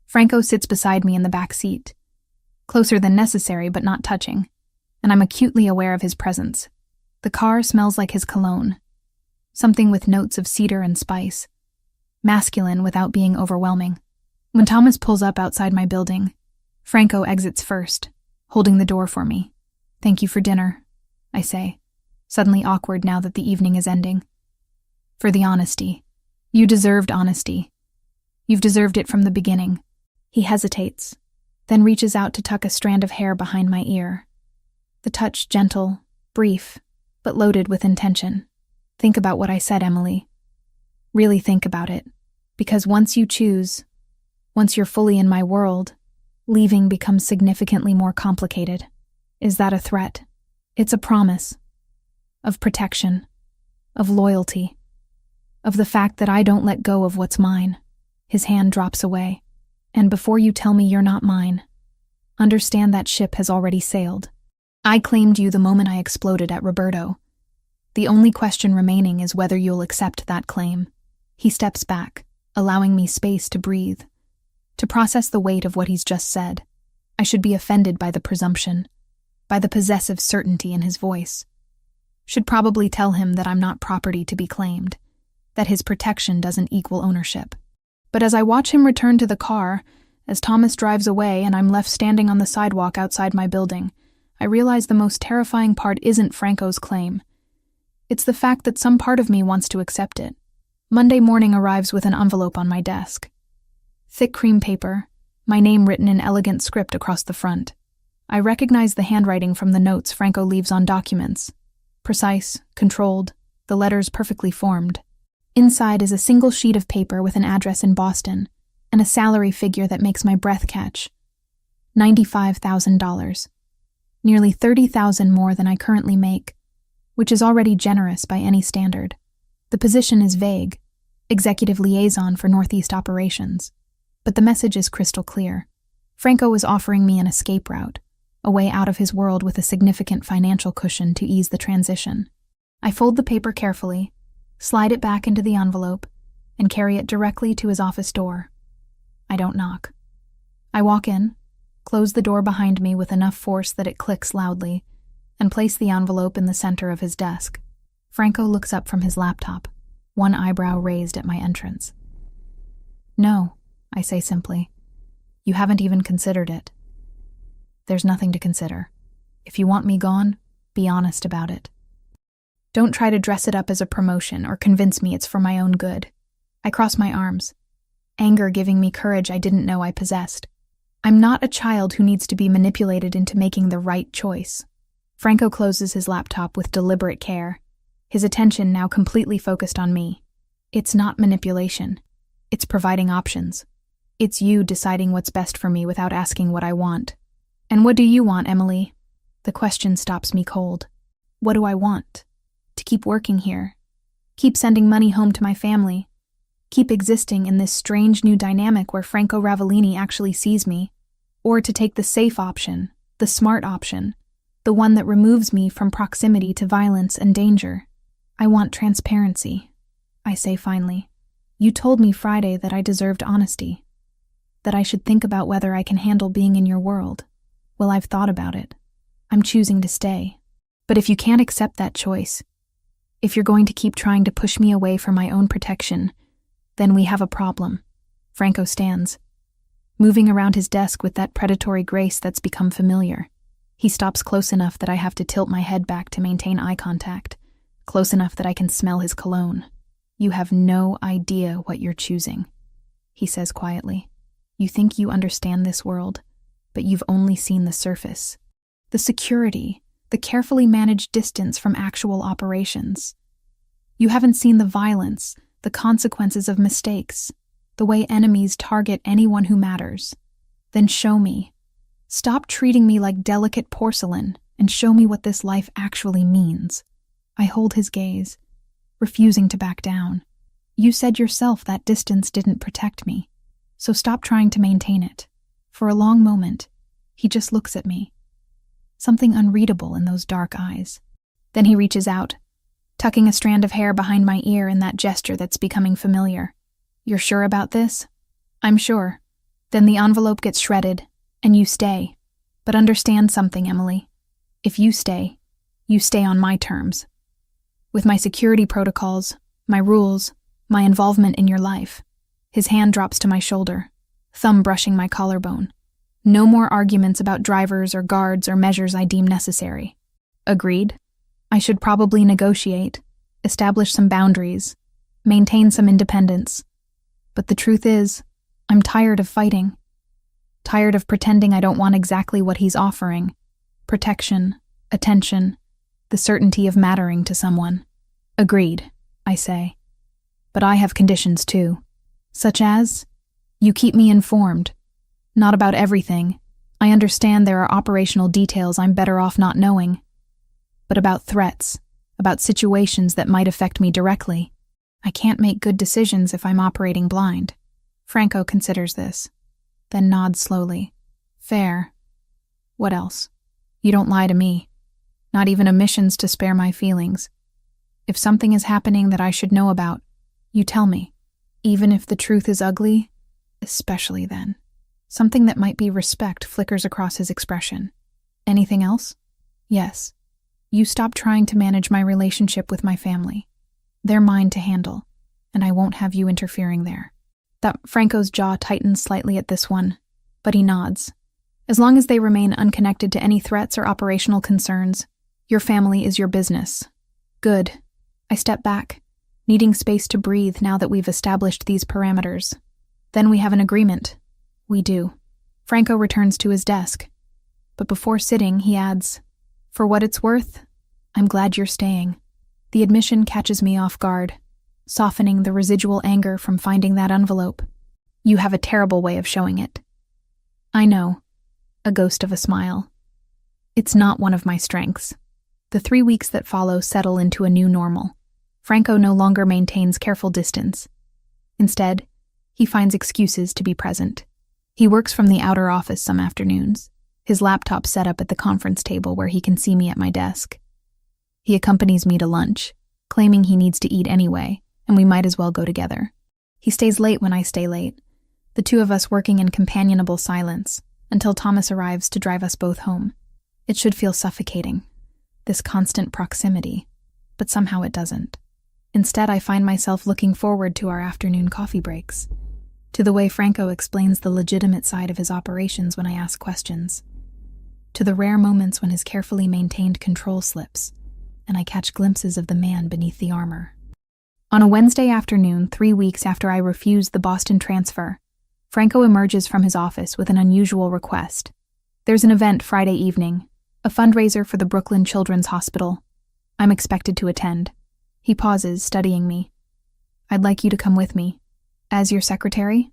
Franco sits beside me in the back seat, closer than necessary but not touching, and I'm acutely aware of his presence. The car smells like his cologne, something with notes of cedar and spice, masculine without being overwhelming. When Thomas pulls up outside my building, Franco exits first, holding the door for me. "Thank you for dinner," I say, suddenly awkward now that the evening is ending. For the honesty. You deserved honesty. You've deserved it from the beginning. He hesitates, then reaches out to tuck a strand of hair behind my ear. The touch gentle, brief, but loaded with intention. Think about what I said, Emily. Really think about it. Because once you choose, once you're fully in my world, leaving becomes significantly more complicated. Is that a threat? It's a promise. Of protection. Of loyalty. Of the fact that I don't let go of what's mine. His hand drops away. And before you tell me you're not mine, understand that ship has already sailed. I claimed you the moment I exploded at Roberto. The only question remaining is whether you'll accept that claim. He steps back, allowing me space to breathe, to process the weight of what he's just said. I should be offended by the presumption, by the possessive certainty in his voice. Should probably tell him that I'm not property to be claimed, that his protection doesn't equal ownership. But as I watch him return to the car, as Thomas drives away and I'm left standing on the sidewalk outside my building, I realize the most terrifying part isn't Franco's claim. It's the fact that some part of me wants to accept it. Monday morning arrives with an envelope on my desk. Thick cream paper, my name written in elegant script across the front. I recognize the handwriting from the notes Franco leaves on documents. Precise, controlled, the letters perfectly formed. Inside is a single sheet of paper with an address in Boston and a salary figure that makes my breath catch. $95,000. Nearly $30,000 more than I currently make, which is already generous by any standard. The position is vague, executive liaison for Northeast operations, but the message is crystal clear. Franco is offering me an escape route, a way out of his world with a significant financial cushion to ease the transition. I fold the paper carefully, slide it back into the envelope, and carry it directly to his office door. I don't knock. I walk in, close the door behind me with enough force that it clicks loudly, and place the envelope in the center of his desk. Franco looks up from his laptop, one eyebrow raised at my entrance. No, I say simply. You haven't even considered it. There's nothing to consider. If you want me gone, be honest about it. Don't try to dress it up as a promotion or convince me it's for my own good. I cross my arms, anger giving me courage I didn't know I possessed. I'm not a child who needs to be manipulated into making the right choice. Franco closes his laptop with deliberate care, his attention now completely focused on me. It's not manipulation. It's providing options. It's you deciding what's best for me without asking what I want. And what do you want, Emily? The question stops me cold. What do I want? To keep working here. Keep sending money home to my family. Keep existing in this strange new dynamic where Franco Ravellini actually sees me. Or to take the safe option, the smart option, the one that removes me from proximity to violence and danger. I want transparency, I say finally. You told me Friday that I deserved honesty, that I should think about whether I can handle being in your world. Well, I've thought about it. I'm choosing to stay. But if you can't accept that choice, if you're going to keep trying to push me away for my own protection, then we have a problem. Franco stands, moving around his desk with that predatory grace that's become familiar. He stops close enough that I have to tilt my head back to maintain eye contact, close enough that I can smell his cologne. You have no idea what you're choosing, he says quietly. You think you understand this world, but you've only seen the surface. The security, the carefully managed distance from actual operations. You haven't seen the violence, the consequences of mistakes, the way enemies target anyone who matters. Then show me. Stop treating me like delicate porcelain and show me what this life actually means. I hold his gaze, refusing to back down. You said yourself that distance didn't protect me, so stop trying to maintain it. For a long moment, he just looks at me. Something unreadable in those dark eyes. Then he reaches out, tucking a strand of hair behind my ear in that gesture that's becoming familiar. You're sure about this? I'm sure. Then the envelope gets shredded, and you stay. But understand something, Emily. If you stay on my terms. With my security protocols, my rules, my involvement in your life. His hand drops to my shoulder, thumb brushing my collarbone. No more arguments about drivers or guards or measures I deem necessary. Agreed? I should probably negotiate, establish some boundaries, maintain some independence. But the truth is, I'm tired of fighting. Tired of pretending I don't want exactly what he's offering. Protection, attention, the certainty of mattering to someone. Agreed, I say. But I have conditions too. Such as, you keep me informed. Not about everything. I understand there are operational details I'm better off not knowing. But about threats, about situations that might affect me directly. I can't make good decisions if I'm operating blind. Franco considers this, then nods slowly. Fair. What else? You don't lie to me. Not even omissions to spare my feelings. If something is happening that I should know about, you tell me. Even if the truth is ugly, especially then. Something that might be respect flickers across his expression. Anything else? Yes. You stop trying to manage my relationship with my family. They're mine to handle, and I won't have you interfering there. Franco's jaw tightens slightly at this one, but he nods. As long as they remain unconnected to any threats or operational concerns, your family is your business. Good. I step back, needing space to breathe now that we've established these parameters. Then we have an agreement. We do. Franco returns to his desk. But before sitting, he adds, for what it's worth, I'm glad you're staying. The admission catches me off guard, softening the residual anger from finding that envelope. You have a terrible way of showing it. I know. A ghost of a smile. It's not one of my strengths. The 3 weeks that follow settle into a new normal. Franco no longer maintains careful distance. Instead, he finds excuses to be present. He works from the outer office some afternoons, his laptop set up at the conference table where he can see me at my desk. He accompanies me to lunch, claiming he needs to eat anyway, and we might as well go together. He stays late when I stay late, the two of us working in companionable silence, until Thomas arrives to drive us both home. It should feel suffocating, this constant proximity, but somehow it doesn't. Instead, I find myself looking forward to our afternoon coffee breaks, to the way Franco explains the legitimate side of his operations when I ask questions, to the rare moments when his carefully maintained control slips, and I catch glimpses of the man beneath the armor. On a Wednesday afternoon, 3 weeks after I refused the Boston transfer, Franco emerges from his office with an unusual request. There's an event Friday evening, a fundraiser for the Brooklyn Children's Hospital. I'm expected to attend. He pauses, studying me. I'd like you to come with me. As your secretary?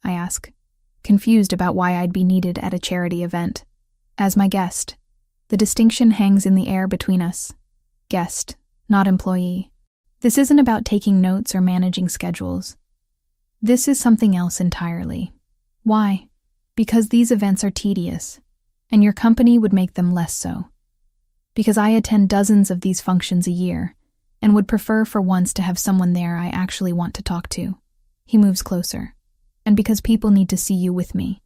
I ask, confused about why I'd be needed at a charity event. As my guest. The distinction hangs in the air between us. Guest, not employee. This isn't about taking notes or managing schedules. This is something else entirely. Why? Because these events are tedious, and your company would make them less so. Because I attend dozens of these functions a year, and would prefer for once to have someone there I actually want to talk to. He moves closer. And because people need to see you with me,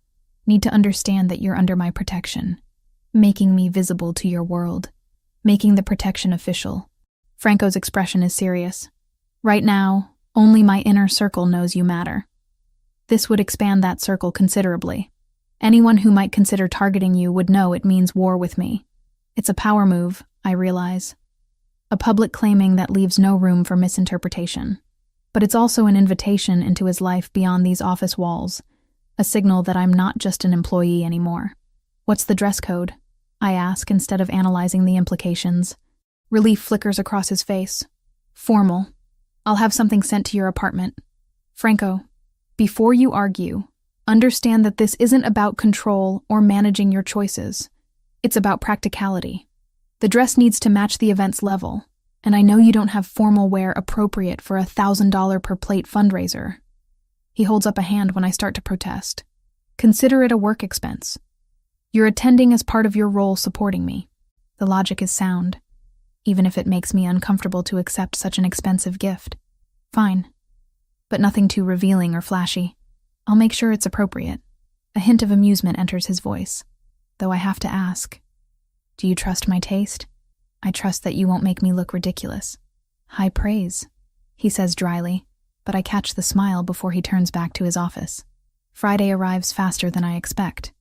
need to understand that you're under my protection, making me visible to your world, making the protection official. Franco's expression is serious. Right now, only my inner circle knows you matter. This would expand that circle considerably. Anyone who might consider targeting you would know it means war with me. It's a power move, I realize. A public claiming that leaves no room for misinterpretation. But it's also an invitation into his life beyond these office walls, a signal that I'm not just an employee anymore. What's the dress code? I ask instead of analyzing the implications. Relief flickers across his face. Formal. I'll have something sent to your apartment. Franco, before you argue, understand that this isn't about control or managing your choices. It's about practicality. The dress needs to match the event's level, and I know you don't have formal wear appropriate for a $1,000 per plate fundraiser. He holds up a hand when I start to protest. Consider it a work expense. You're attending as part of your role supporting me. The logic is sound, even if it makes me uncomfortable to accept such an expensive gift. Fine, but nothing too revealing or flashy. I'll make sure it's appropriate. A hint of amusement enters his voice, though I have to ask, do you trust my taste? I trust that you won't make me look ridiculous. High praise, he says dryly, but I catch the smile before he turns back to his office. Friday arrives faster than I expect.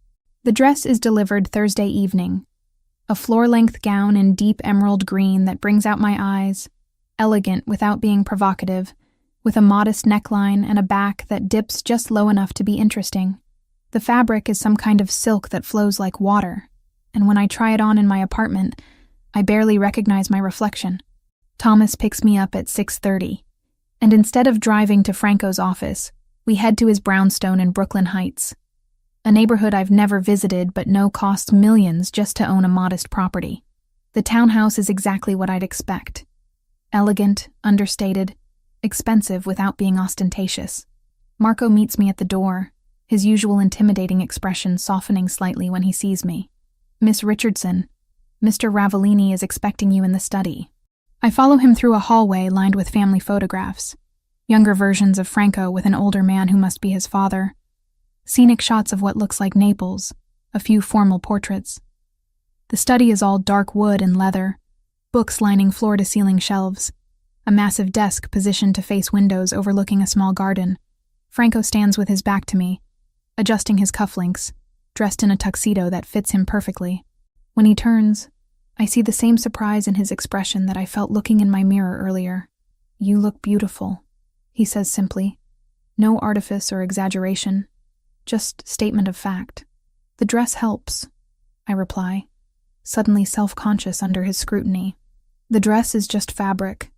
The dress is delivered Thursday evening. A floor-length gown in deep emerald green that brings out my eyes, elegant without being provocative, with a modest neckline and a back that dips just low enough to be interesting. The fabric is some kind of silk that flows like water, and when I try it on in my apartment, I barely recognize my reflection. Thomas picks me up at 6:30, and instead of driving to Franco's office, we head to his brownstone in Brooklyn Heights, a neighborhood I've never visited but know costs millions just to own a modest property. The townhouse is exactly what I'd expect. Elegant, understated, expensive without being ostentatious. Marco meets me at the door, his usual intimidating expression softening slightly when he sees me. "Miss Richardson, Mr. Ravellini is expecting you in the study." I follow him through a hallway lined with family photographs, younger versions of Franco with an older man who must be his father, scenic shots of what looks like Naples, a few formal portraits. The study is all dark wood and leather, books lining floor-to-ceiling shelves, a massive desk positioned to face windows overlooking a small garden. Franco stands with his back to me, adjusting his cufflinks, dressed in a tuxedo that fits him perfectly. When he turns, I see the same surprise in his expression that I felt looking in my mirror earlier. "You look beautiful," he says simply. No artifice or exaggeration, just statement of fact. "The dress helps," I reply, suddenly self-conscious under his scrutiny. "The dress is just fabric.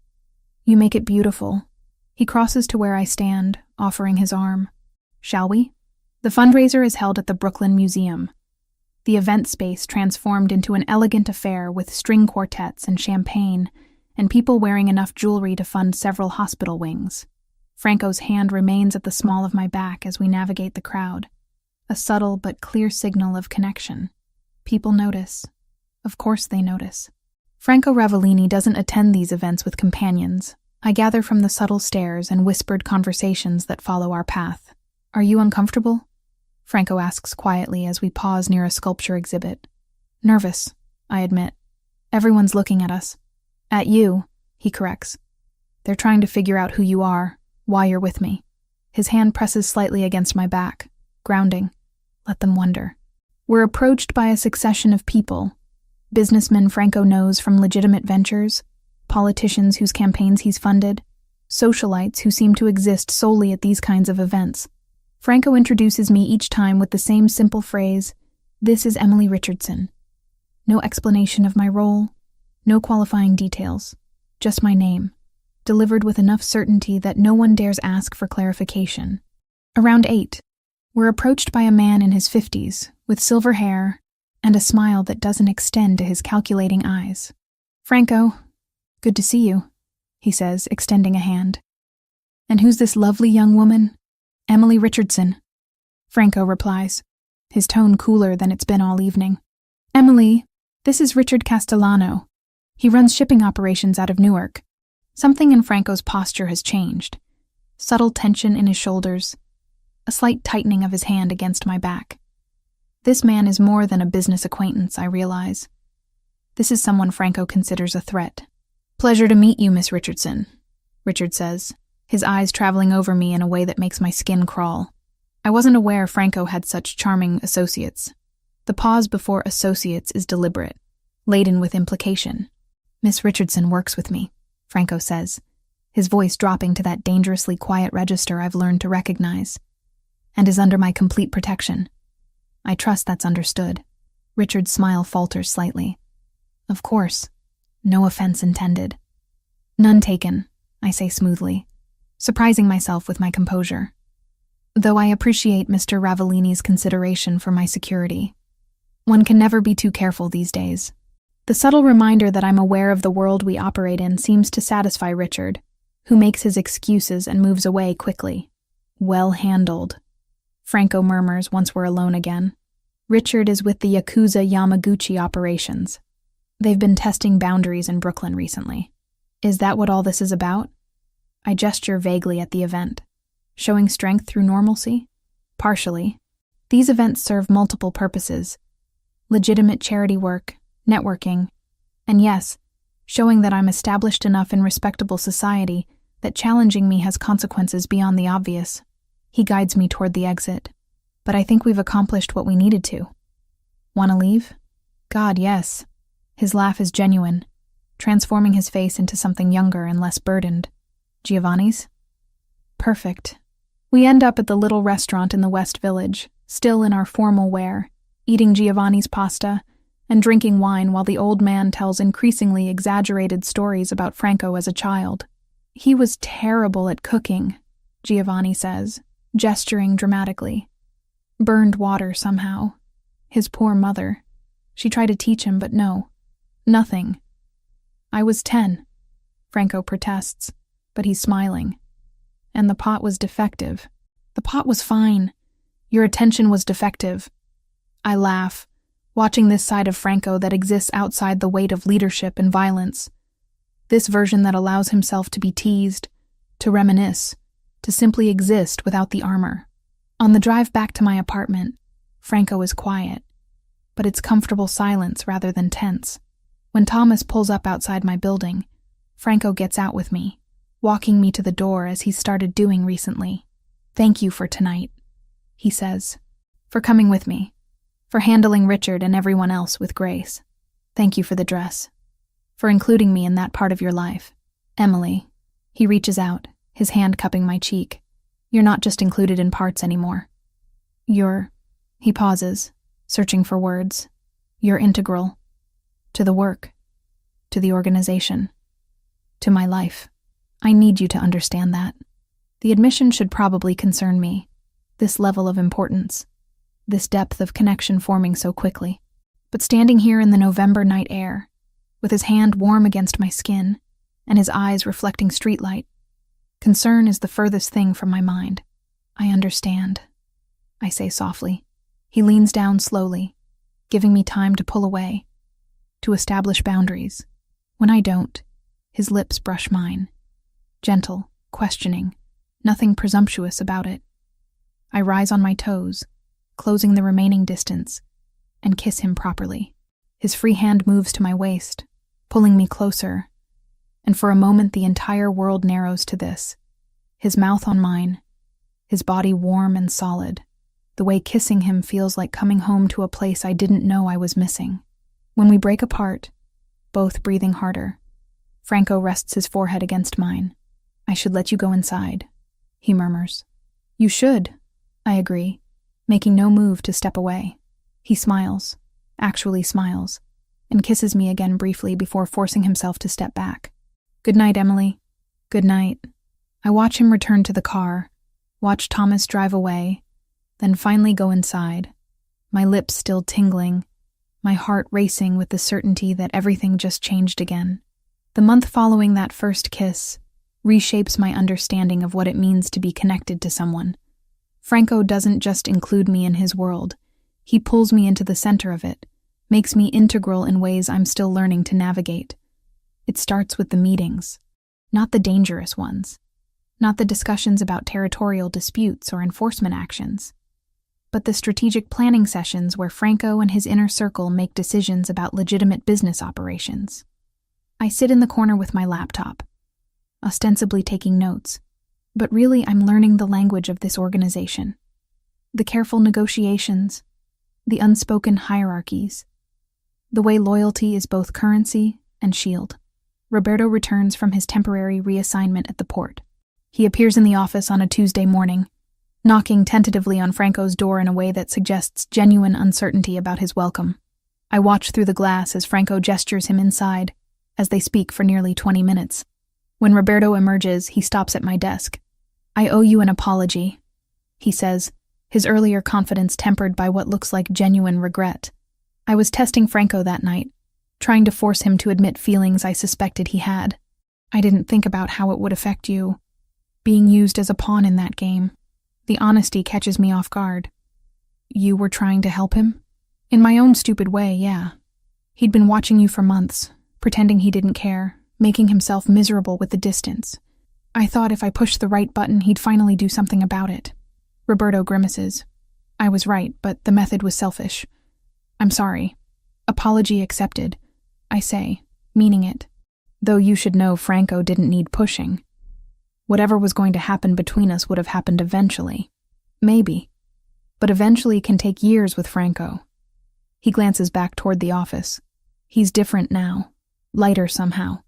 You make it beautiful." He crosses to where I stand, offering his arm. "Shall we?" The fundraiser is held at the Brooklyn Museum. The event space transformed into an elegant affair with string quartets and champagne, and people wearing enough jewelry to fund several hospital wings. Franco's hand remains at the small of my back as we navigate the crowd, a subtle but clear signal of connection. People notice. Of course they notice. Franco Ravellini doesn't attend these events with companions. I gather from the subtle stares and whispered conversations that follow our path. "Are you uncomfortable?" Franco asks quietly as we pause near a sculpture exhibit. "Nervous," I admit. "Everyone's looking at us." "At you," he corrects. "They're trying to figure out who you are, why you're with me." His hand presses slightly against my back, grounding. Let them wonder. We're approached by a succession of people. Businessmen Franco knows from legitimate ventures, politicians whose campaigns he's funded, socialites who seem to exist solely at these kinds of events. Franco introduces me each time with the same simple phrase, "This is Emily Richardson." No explanation of my role, no qualifying details, just my name, delivered with enough certainty that no one dares ask for clarification. Around 8, we're approached by a man in his 50s, with silver hair and a smile that doesn't extend to his calculating eyes. "Franco, good to see you," he says, extending a hand. "And who's this lovely young woman?" "Emily Richardson," Franco replies, his tone cooler than it's been all evening. "Emily, this is Richard Castellano. He runs shipping operations out of Newark." Something in Franco's posture has changed. Subtle tension in his shoulders, a slight tightening of his hand against my back. This man is more than a business acquaintance, I realize. This is someone Franco considers a threat. "Pleasure to meet you, Miss Richardson," Richard says, his eyes traveling over me in a way that makes my skin crawl. I wasn't aware Franco had such charming associates. The pause before associates is deliberate, laden with implication. "Miss Richardson works with me," Franco says, his voice dropping to that dangerously quiet register I've learned to recognize, "and is under my complete protection." I trust that's understood. Richard's smile falters slightly. "Of course. No offense intended." "None taken," I say smoothly, surprising myself with my composure. Though I appreciate Mr. Ravellini's consideration for my security. One can never be too careful these days. The subtle reminder that I'm aware of the world we operate in seems to satisfy Richard, who makes his excuses and moves away quickly. "Well handled," Franco murmurs once we're alone again. Richard is with the Yakuza Yamaguchi operations. They've been testing boundaries in Brooklyn recently. Is that what all this is about? I gesture vaguely at the event. Showing strength through normalcy? Partially. These events serve multiple purposes. Legitimate charity work, networking, and yes, showing that I'm established enough in respectable society that challenging me has consequences beyond the obvious. He guides me toward the exit. But I think we've accomplished what we needed to. "Want to leave?" "God, yes." His laugh is genuine, transforming his face into something younger and less burdened. "Giovanni's?" Perfect. We end up at the little restaurant in the West Village, still in our formal wear, eating Giovanni's pasta and drinking wine while the old man tells increasingly exaggerated stories about Franco as a child. He was terrible at cooking, Giovanni says, gesturing dramatically. Burned water somehow. His poor mother. She tried to teach him, but no. Nothing. I was 10, Franco protests, but he's smiling. And the pot was defective. The pot was fine. Your attention was defective. I laugh, watching this side of Franco that exists outside the weight of leadership and violence. This version that allows himself to be teased, to reminisce, to simply exist without the armor. On the drive back to my apartment, Franco is quiet, but it's comfortable silence rather than tense. When Thomas pulls up outside my building, Franco gets out with me, walking me to the door as he's started doing recently. "Thank you for tonight," he says. "For coming with me. For handling Richard and everyone else with grace. Thank you for the dress. For including me in that part of your life. Emily." He reaches out, his hand cupping my cheek. "You're not just included in parts anymore. You're..." He pauses, searching for words. "You're integral. To the work. To the organization. To my life. I need you to understand that." The admission should probably concern me. This level of importance. This depth of connection forming so quickly. But standing here in the November night air, with his hand warm against my skin, and his eyes reflecting streetlight, concern is the furthest thing from my mind. "I understand," I say softly. He leans down slowly, giving me time to pull away, to establish boundaries. When I don't, his lips brush mine. Gentle, questioning, nothing presumptuous about it. I rise on my toes, closing the remaining distance, and kiss him properly. His free hand moves to my waist, pulling me closer, and for a moment the entire world narrows to this. His mouth on mine, his body warm and solid. The way kissing him feels like coming home to a place I didn't know I was missing. When we break apart, both breathing harder, Franco rests his forehead against mine. "I should let you go inside," he murmurs. "You should," I agree, making no move to step away. He smiles, actually smiles, and kisses me again briefly before forcing himself to step back. "Good night, Emily." "Good night." I watch him return to the car, watch Thomas drive away, then finally go inside, my lips still tingling, my heart racing with the certainty that everything just changed again. The month following that first kiss reshapes my understanding of what it means to be connected to someone. Franco doesn't just include me in his world, he pulls me into the center of it, makes me integral in ways I'm still learning to navigate. It starts with the meetings, not the dangerous ones, not the discussions about territorial disputes or enforcement actions, but the strategic planning sessions where Franco and his inner circle make decisions about legitimate business operations. I sit in the corner with my laptop, ostensibly taking notes, but really I'm learning the language of this organization. The careful negotiations, the unspoken hierarchies, the way loyalty is both currency and shield. Roberto returns from his temporary reassignment at the port. He appears in the office on a Tuesday morning, knocking tentatively on Franco's door in a way that suggests genuine uncertainty about his welcome. I watch through the glass as Franco gestures him inside, as they speak for nearly 20 minutes. When Roberto emerges, he stops at my desk. "I owe you an apology," he says, his earlier confidence tempered by what looks like genuine regret. "I was testing Franco that night, trying to force him to admit feelings I suspected he had. I didn't think about how it would affect you, being used as a pawn in that game. The honesty catches me off guard." "You were trying to help him?" "In my own stupid way, yeah. He'd been watching you for months, pretending he didn't care, making himself miserable with the distance. I thought if I pushed the right button, he'd finally do something about it." Roberto grimaces. "I was right, but the method was selfish. I'm sorry. Apology accepted," I say, meaning it. Though you should know Franco didn't need pushing. Whatever was going to happen between us would have happened eventually. Maybe. But eventually can take years with Franco. He glances back toward the office. He's different now. Lighter somehow.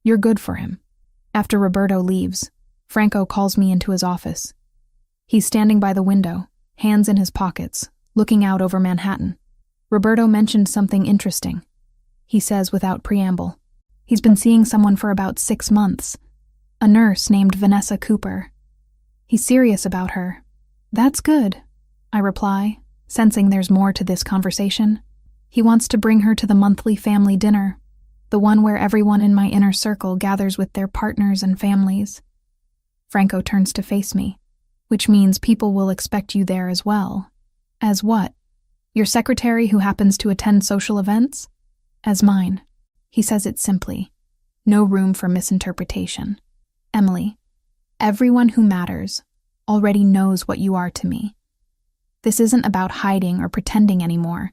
You're good for him. After Roberto leaves, Franco calls me into his office. He's standing by the window, hands in his pockets, looking out over Manhattan. Roberto mentioned something interesting. He says without preamble. He's been seeing someone for about 6 months. A nurse named Vanessa Cooper. He's serious about her. That's good, I reply, sensing there's more to this conversation. He wants to bring her to the monthly family dinner, the one where everyone in my inner circle gathers with their partners and families. Franco turns to face me, which means people will expect you there as well. As what? Your secretary who happens to attend social events? As mine. He says it simply. No room for misinterpretation. Emily, everyone who matters already knows what you are to me. This isn't about hiding or pretending anymore.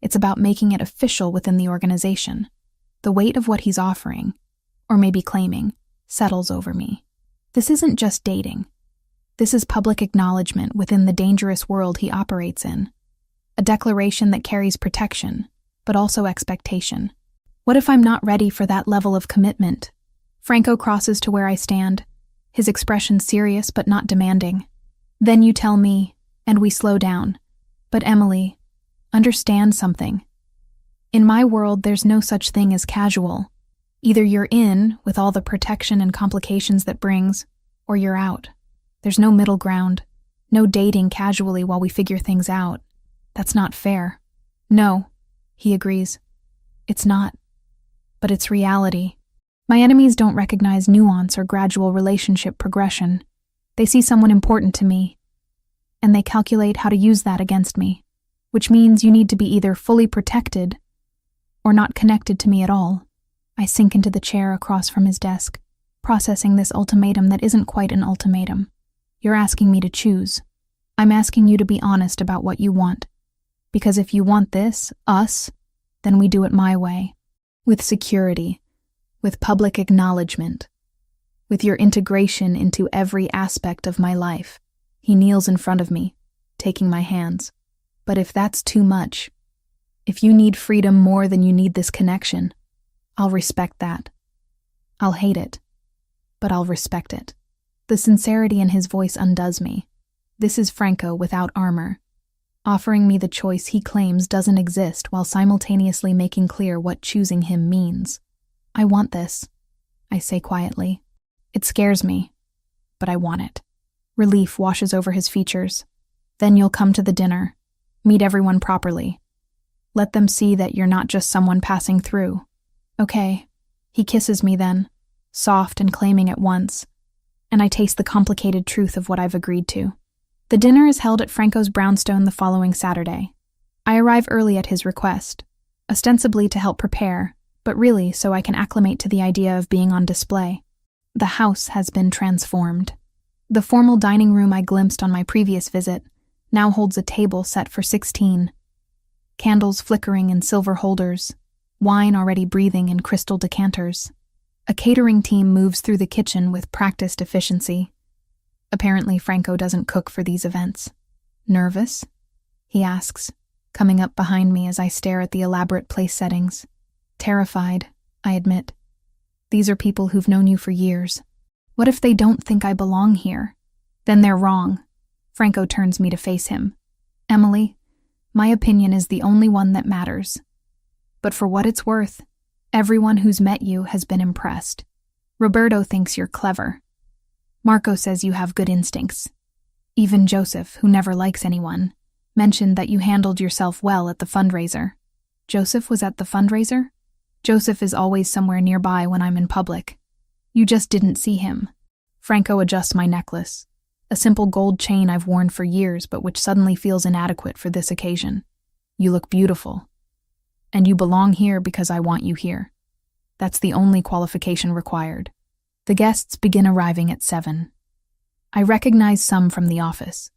It's about making it official within the organization. The weight of what he's offering, or maybe claiming, settles over me. This isn't just dating. This is public acknowledgement within the dangerous world he operates in. A declaration that carries protection, but also expectation. What if I'm not ready for that level of commitment? Franco crosses to where I stand, his expression serious but not demanding. Then you tell me, and we slow down. But Emily, understand something. In my world, there's no such thing as casual. Either you're in, with all the protection and complications that brings, or you're out. There's no middle ground. No dating casually while we figure things out. That's not fair. No, he agrees. It's not. But it's reality. My enemies don't recognize nuance or gradual relationship progression. They see someone important to me, and they calculate how to use that against me, which means you need to be either fully protected or not connected to me at all. I sink into the chair across from his desk, processing this ultimatum that isn't quite an ultimatum. You're asking me to choose. I'm asking you to be honest about what you want. Because if you want this, us, then we do it my way. With security, with public acknowledgement, with your integration into every aspect of my life. He kneels in front of me, taking my hands. But if that's too much, if you need freedom more than you need this connection, I'll respect that. I'll hate it, but I'll respect it. The sincerity in his voice undoes me. This is Franco without armor, offering me the choice he claims doesn't exist while simultaneously making clear what choosing him means. I want this, I say quietly. It scares me, but I want it. Relief washes over his features. Then you'll come to the dinner, meet everyone properly. Let them see that you're not just someone passing through. Okay. He kisses me then, soft and claiming at once, and I taste the complicated truth of what I've agreed to. The dinner is held at Franco's brownstone the following Saturday. I arrive early at his request, ostensibly to help prepare, but really so I can acclimate to the idea of being on display. The house has been transformed. The formal dining room I glimpsed on my previous visit now holds a table set for 16. Candles flickering in silver holders, wine already breathing in crystal decanters. A catering team moves through the kitchen with practiced efficiency. Apparently, Franco doesn't cook for these events. Nervous? He asks, coming up behind me as I stare at the elaborate place settings. Terrified, I admit. These are people who've known you for years. What if they don't think I belong here? Then they're wrong. Franco turns me to face him. Emily, my opinion is the only one that matters. But for what it's worth, everyone who's met you has been impressed. Roberto thinks you're clever. Marco says you have good instincts. Even Joseph, who never likes anyone, mentioned that you handled yourself well at the fundraiser. Joseph was at the fundraiser? Joseph is always somewhere nearby when I'm in public. You just didn't see him. Franco adjusts my necklace, a simple gold chain I've worn for years but which suddenly feels inadequate for this occasion. You look beautiful. And you belong here because I want you here. That's the only qualification required. The guests begin arriving at 7. I recognize some from the office.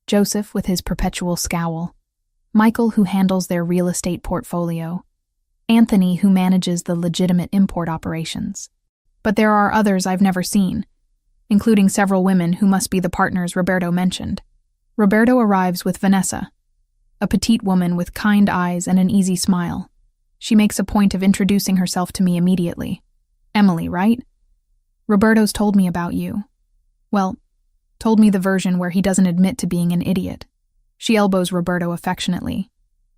Joseph with his perpetual scowl. Michael, who handles their real estate portfolio. Anthony, who manages the legitimate import operations. But there are others I've never seen, including several women who must be the partners Roberto mentioned. Roberto arrives with Vanessa, a petite woman with kind eyes and an easy smile. She makes a point of introducing herself to me immediately. Emily, right? Roberto's told me about you. Well, told me the version where he doesn't admit to being an idiot. She elbows Roberto affectionately.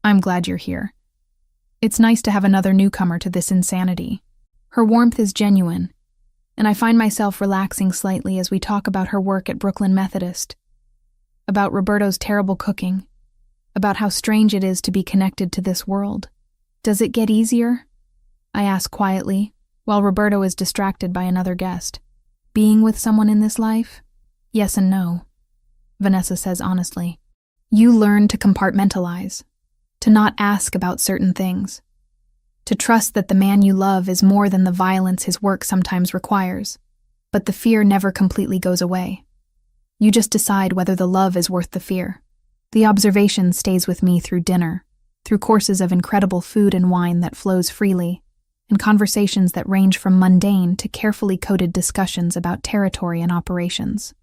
I'm glad you're here. It's nice to have another newcomer to this insanity. Her warmth is genuine, and I find myself relaxing slightly as we talk about her work at Brooklyn Methodist, about Roberto's terrible cooking, about how strange it is to be connected to this world. Does it get easier? I ask quietly, while Roberto is distracted by another guest. Being with someone in this life? Yes and no, Vanessa says honestly. You learn to compartmentalize, to not ask about certain things, to trust that the man you love is more than the violence his work sometimes requires, but the fear never completely goes away. You just decide whether the love is worth the fear. The observation stays with me through dinner, through courses of incredible food and wine that flows freely, and conversations that range from mundane to carefully coded discussions about territory and operations.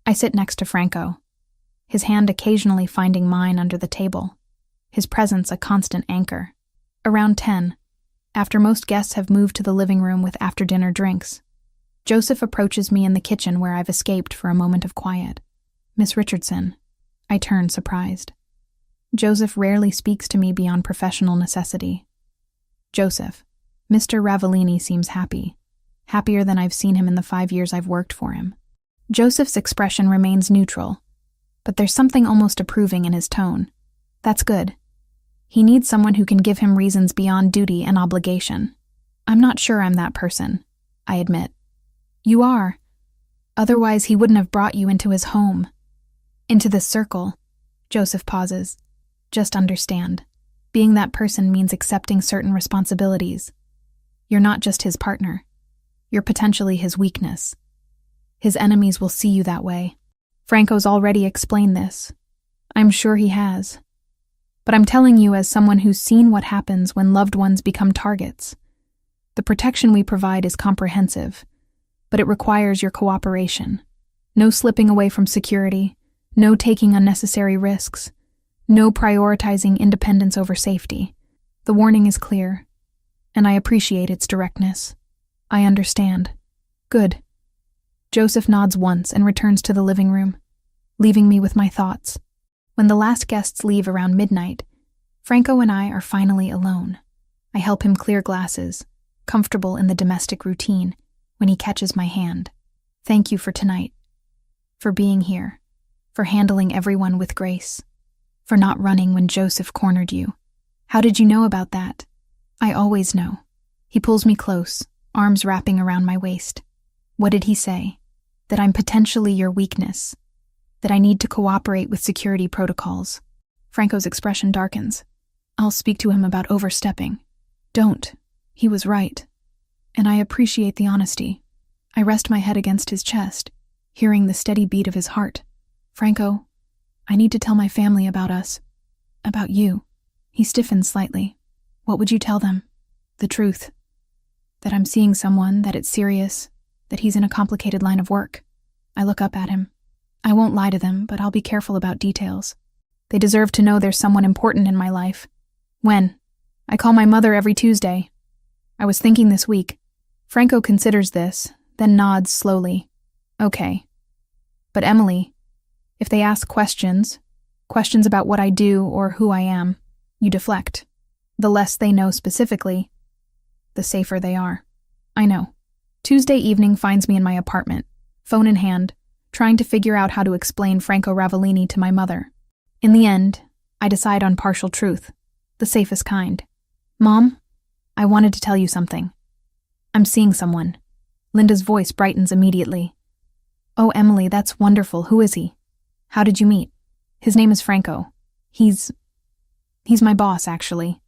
I sit next to Franco, his hand occasionally finding mine under the table, his presence a constant anchor. Around 10, after most guests have moved to the living room with after-dinner drinks, Joseph approaches me in the kitchen where I've escaped for a moment of quiet. Miss Richardson. I turn, surprised. Joseph rarely speaks to me beyond professional necessity. Joseph. Mr. Ravellini seems happy. Happier than I've seen him in the 5 years I've worked for him. Joseph's expression remains neutral, but there's something almost approving in his tone. That's good. He needs someone who can give him reasons beyond duty and obligation. I'm not sure I'm that person, I admit. You are. Otherwise, he wouldn't have brought you into his home. Into this circle. Joseph pauses. Just understand. Being that person means accepting certain responsibilities. You're not just his partner. You're potentially his weakness. His enemies will see you that way. Franco's already explained this. I'm sure he has. But I'm telling you as someone who's seen what happens when loved ones become targets. The protection we provide is comprehensive, but it requires your cooperation. No slipping away from security, no taking unnecessary risks, no prioritizing independence over safety. The warning is clear, and I appreciate its directness. I understand. Good. Joseph nods once and returns to the living room, leaving me with my thoughts. When the last guests leave around midnight, Franco and I are finally alone. I help him clear glasses, comfortable in the domestic routine, when he catches my hand. Thank you for tonight, for being here, for handling everyone with grace, for not running when Joseph cornered you. How did you know about that? I always know. He pulls me close, arms wrapping around my waist. What did he say? That I'm potentially your weakness, that I need to cooperate with security protocols. Franco's expression darkens. I'll speak to him about overstepping. Don't. He was right. And I appreciate the honesty. I rest my head against his chest, hearing the steady beat of his heart. Franco, I need to tell my family about us. About you. He stiffens slightly. What would you tell them? The truth. That I'm seeing someone, that it's serious, that he's in a complicated line of work. I look up at him. I won't lie to them, but I'll be careful about details. They deserve to know there's someone important in my life. When? I call my mother every Tuesday. I was thinking this week. Franco considers this, then nods slowly. Okay. But Emily, if they ask questions about what I do or who I am, you deflect. The less they know specifically, the safer they are. I know. Tuesday evening finds me in my apartment, phone in hand, trying to figure out how to explain Franco Ravellini to my mother. In the end, I decide on partial truth, the safest kind. Mom, I wanted to tell you something. I'm seeing someone. Linda's voice brightens immediately. Oh, Emily, that's wonderful. Who is he? How did you meet? His name is Franco. He's my boss, actually.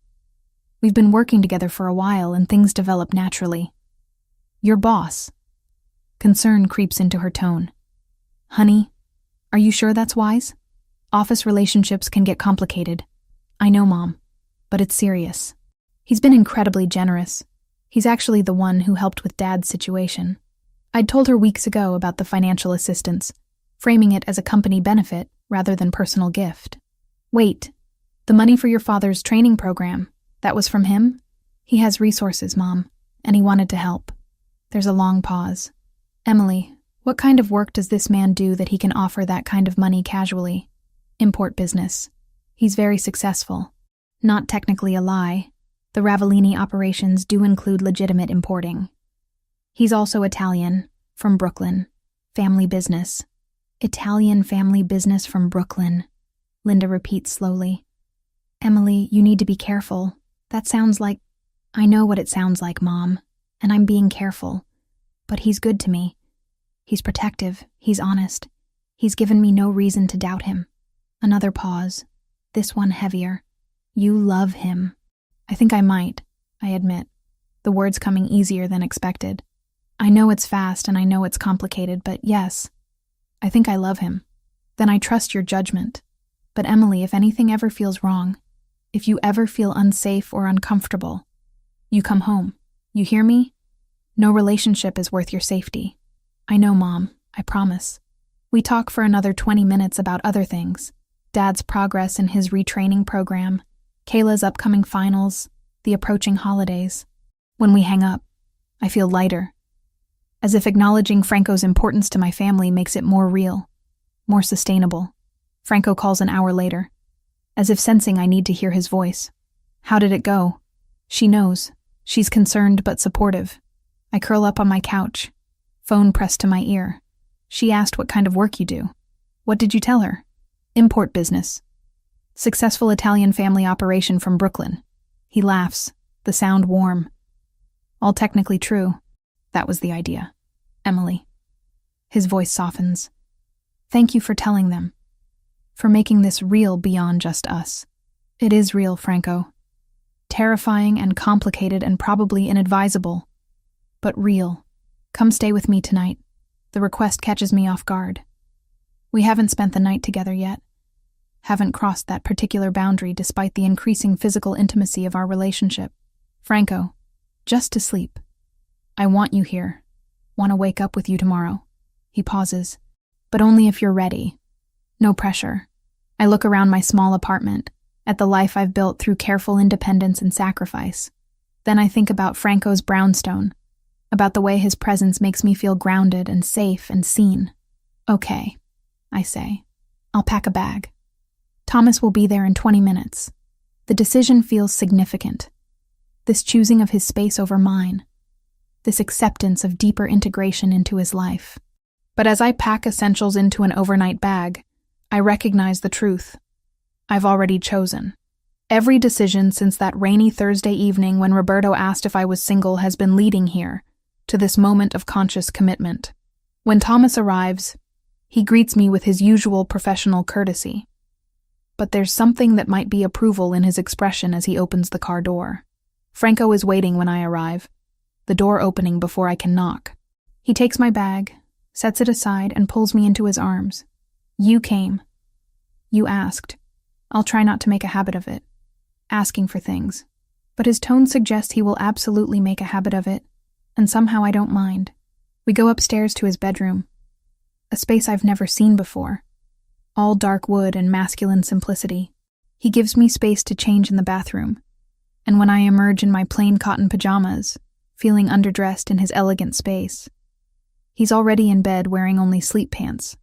We've been working together for a while and things develop naturally. Your boss? Concern creeps into her tone. Honey, are you sure that's wise? Office relationships can get complicated. I know, Mom, but it's serious. He's been incredibly generous. He's actually the one who helped with Dad's situation. I'd told her weeks ago about the financial assistance, framing it as a company benefit rather than personal gift. Wait, the money for your father's training program, that was from him? He has resources, Mom, and he wanted to help. There's a long pause. Emily, What kind of work does this man do that he can offer that kind of money casually? Import business. He's very successful. Not technically a lie. The Ravellini operations do include legitimate importing. He's also Italian, from Brooklyn. Family business. Italian family business from Brooklyn. Linda repeats slowly. Emily, you need to be careful. That sounds like... I know what it sounds like, Mom, and I'm being careful. But he's good to me. He's protective. He's honest. He's given me no reason to doubt him. Another pause. This one heavier. You love him. I think I might, I admit. The words coming easier than expected. I know it's fast and I know it's complicated, but yes, I think I love him. Then I trust your judgment. But Emily, if anything ever feels wrong, if you ever feel unsafe or uncomfortable, you come home. You hear me? No relationship is worth your safety. I know, Mom. I promise. We talk for another 20 minutes about other things. Dad's progress in his retraining program, Kayla's upcoming finals, the approaching holidays. When we hang up, I feel lighter. As if acknowledging Franco's importance to my family makes it more real, more sustainable. Franco calls an hour later, as if sensing I need to hear his voice. How did it go? She knows. She's concerned but supportive. I curl up on my couch, phone pressed to my ear. She asked what kind of work you do. What did you tell her? Import business. Successful Italian family operation from Brooklyn. He laughs, the sound warm. All technically true. That was the idea. Emily. His voice softens. Thank you for telling them. For making this real beyond just us. It is real, Franco. Terrifying and complicated and probably inadvisable. But real. Come stay with me tonight. The request catches me off guard. We haven't spent the night together yet. Haven't crossed that particular boundary despite the increasing physical intimacy of our relationship. Franco, just to sleep. I want you here. Want to wake up with you tomorrow. He pauses. But only if you're ready. No pressure. I look around my small apartment, at the life I've built through careful independence and sacrifice. Then I think about Franco's brownstone, about the way his presence makes me feel grounded and safe and seen. Okay, I say. I'll pack a bag. Thomas will be there in 20 minutes. The decision feels significant. This choosing of his space over mine. This acceptance of deeper integration into his life. But as I pack essentials into an overnight bag, I recognize the truth. I've already chosen. Every decision since that rainy Thursday evening when Roberto asked if I was single has been leading here, to this moment of conscious commitment. When Thomas arrives, he greets me with his usual professional courtesy. But there's something that might be approval in his expression as he opens the car door. Franco is waiting when I arrive, the door opening before I can knock. He takes my bag, sets it aside, and pulls me into his arms. You came. You asked. I'll try not to make a habit of it. Asking for things. But his tone suggests he will absolutely make a habit of it, and somehow I don't mind. We go upstairs to his bedroom. A space I've never seen before. All dark wood and masculine simplicity. He gives me space to change in the bathroom, and when I emerge in my plain cotton pajamas, feeling underdressed in his elegant space, he's already in bed wearing only sleep pants.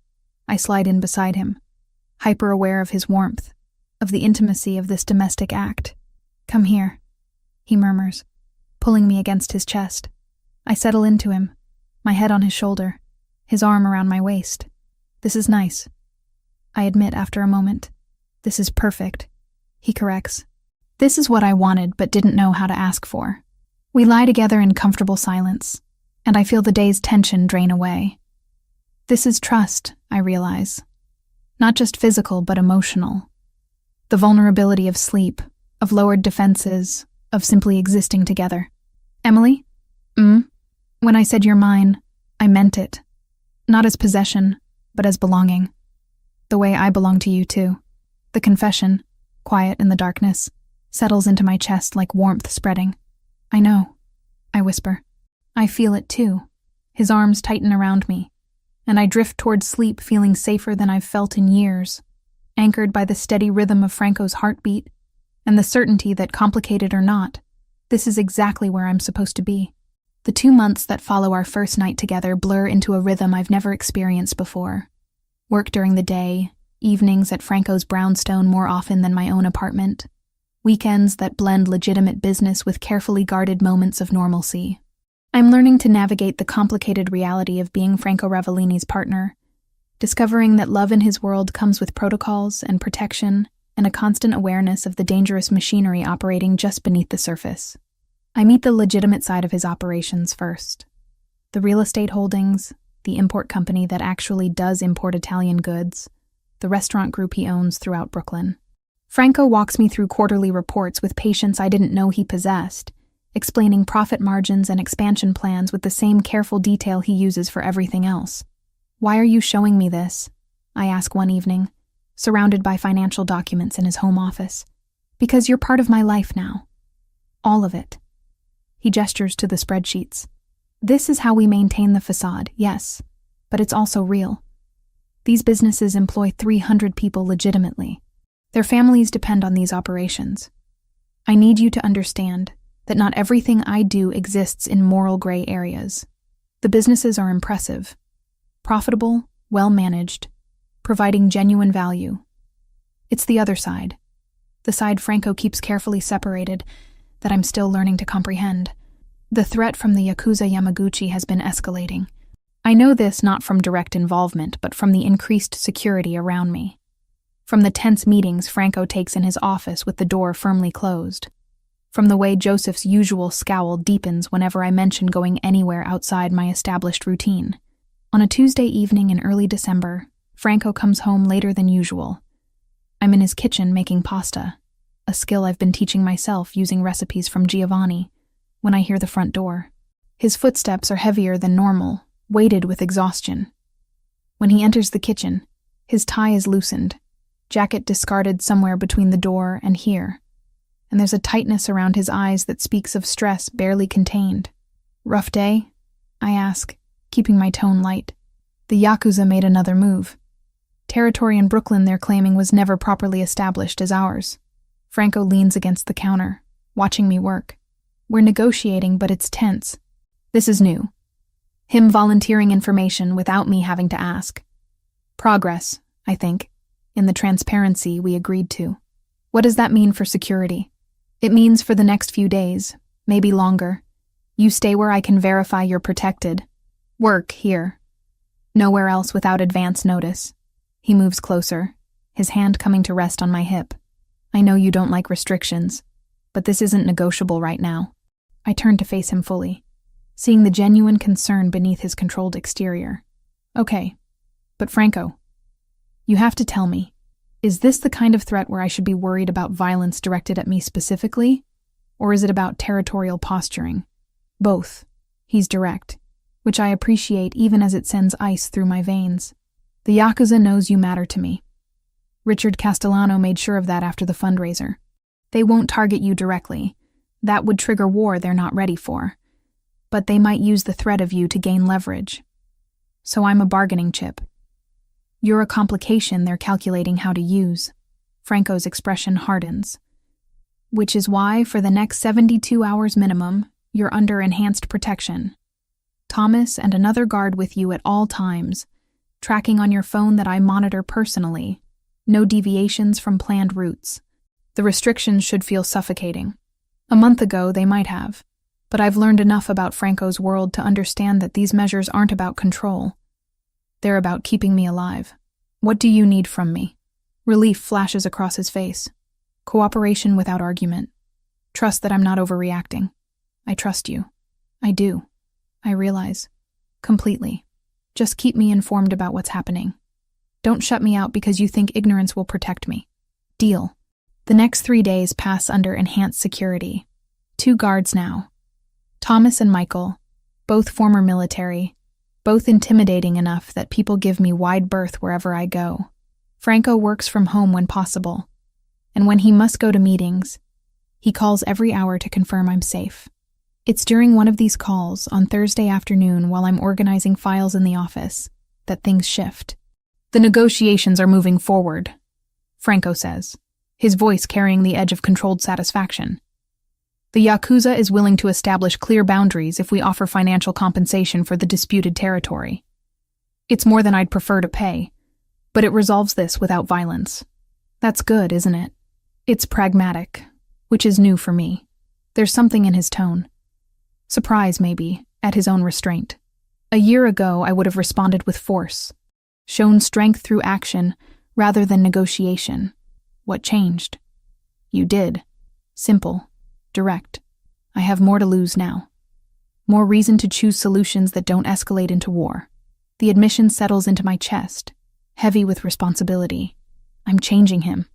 I slide in beside him, hyper-aware of his warmth, of the intimacy of this domestic act. Come here, he murmurs, pulling me against his chest. I settle into him, my head on his shoulder, his arm around my waist. This is nice. I admit after a moment. This is perfect. He corrects. This is what I wanted but didn't know how to ask for. We lie together in comfortable silence, and I feel the day's tension drain away. This is trust, I realize. Not just physical but emotional. The vulnerability of sleep, of lowered defenses, of simply existing together. Emily? When I said you're mine, I meant it. Not as possession, but as belonging. The way I belong to you, too. The confession, quiet in the darkness, settles into my chest like warmth spreading. I know, I whisper. I feel it, too. His arms tighten around me, and I drift toward sleep feeling safer than I've felt in years, anchored by the steady rhythm of Franco's heartbeat and the certainty that, complicated or not, this is exactly where I'm supposed to be. The 2 months that follow our first night together blur into a rhythm I've never experienced before. Work during the day, evenings at Franco's brownstone more often than my own apartment, weekends that blend legitimate business with carefully guarded moments of normalcy. I'm learning to navigate the complicated reality of being Franco Ravellini's partner, discovering that love in his world comes with protocols and protection and a constant awareness of the dangerous machinery operating just beneath the surface. I meet the legitimate side of his operations first. The real estate holdings, the import company that actually does import Italian goods, the restaurant group he owns throughout Brooklyn. Franco walks me through quarterly reports with patience I didn't know he possessed, explaining profit margins and expansion plans with the same careful detail he uses for everything else. "Why are you showing me this?" I ask one evening, surrounded by financial documents in his home office. "Because you're part of my life now. All of it." He gestures to the spreadsheets. "This is how we maintain the facade, yes, but it's also real. These businesses employ 300 people legitimately. Their families depend on these operations. I need you to understand that not everything I do exists in moral gray areas. The businesses are impressive, profitable, well-managed, providing genuine value. It's the other side, the side Franco keeps carefully separated, that I'm still learning to comprehend. The threat from the Yakuza Yamaguchi has been escalating. I know this not from direct involvement, but from the increased security around me. From the tense meetings Franco takes in his office with the door firmly closed. From the way Joseph's usual scowl deepens whenever I mention going anywhere outside my established routine. On a Tuesday evening in early December, Franco comes home later than usual. I'm in his kitchen making pasta, a skill I've been teaching myself using recipes from Giovanni, when I hear the front door. His footsteps are heavier than normal, weighted with exhaustion. When he enters the kitchen, his tie is loosened, jacket discarded somewhere between the door and here, and there's a tightness around his eyes that speaks of stress barely contained. "Rough day?" I ask, keeping my tone light. The Yakuza made another move. Territory in Brooklyn they're claiming was never properly established as ours. Franco leans against the counter, watching me work. We're negotiating, but it's tense. This is new. Him volunteering information without me having to ask. Progress, I think, in the transparency we agreed to. What does that mean for security? It means for the next few days, maybe longer. You stay where I can verify you're protected. Work here. Nowhere else without advance notice. He moves closer, his hand coming to rest on my hip. I know you don't like restrictions, but this isn't negotiable right now. I turn to face him fully, seeing the genuine concern beneath his controlled exterior. Okay, but Franco, you have to tell me, is this the kind of threat where I should be worried about violence directed at me specifically, or is it about territorial posturing? Both. He's direct, which I appreciate even as it sends ice through my veins. The Yakuza knows you matter to me. Richard Castellano made sure of that after the fundraiser. They won't target you directly. That would trigger war they're not ready for. But they might use the threat of you to gain leverage. So I'm a bargaining chip. You're a complication they're calculating how to use. Franco's expression hardens. Which is why, for the next 72 hours minimum, you're under enhanced protection. Thomas and another guard with you at all times, tracking on your phone that I monitor personally. No deviations from planned routes. The restrictions should feel suffocating. A month ago, they might have. But I've learned enough about Franco's world to understand that these measures aren't about control. They're about keeping me alive. What do you need from me? Relief flashes across his face. Cooperation without argument. Trust that I'm not overreacting. I trust you. I do. I realize. Completely. Just keep me informed about what's happening. Don't shut me out because you think ignorance will protect me. Deal. The next 3 days pass under enhanced security. 2 guards now. Thomas and Michael, both former military, both intimidating enough that people give me wide berth wherever I go. Franco works from home when possible, and when he must go to meetings, he calls every hour to confirm I'm safe. It's during one of these calls on Thursday afternoon while I'm organizing files in the office that things shift. The negotiations are moving forward, Franco says, his voice carrying the edge of controlled satisfaction. The Yakuza is willing to establish clear boundaries if we offer financial compensation for the disputed territory. It's more than I'd prefer to pay, but it resolves this without violence. That's good, isn't it? It's pragmatic, which is new for me. There's something in his tone. Surprise, maybe, at his own restraint. A year ago, I would have responded with force, shown strength through action rather than negotiation. What changed? You did. Simple. Direct. I have more to lose now. More reason to choose solutions that don't escalate into war. The admission settles into my chest, heavy with responsibility. I'm changing him,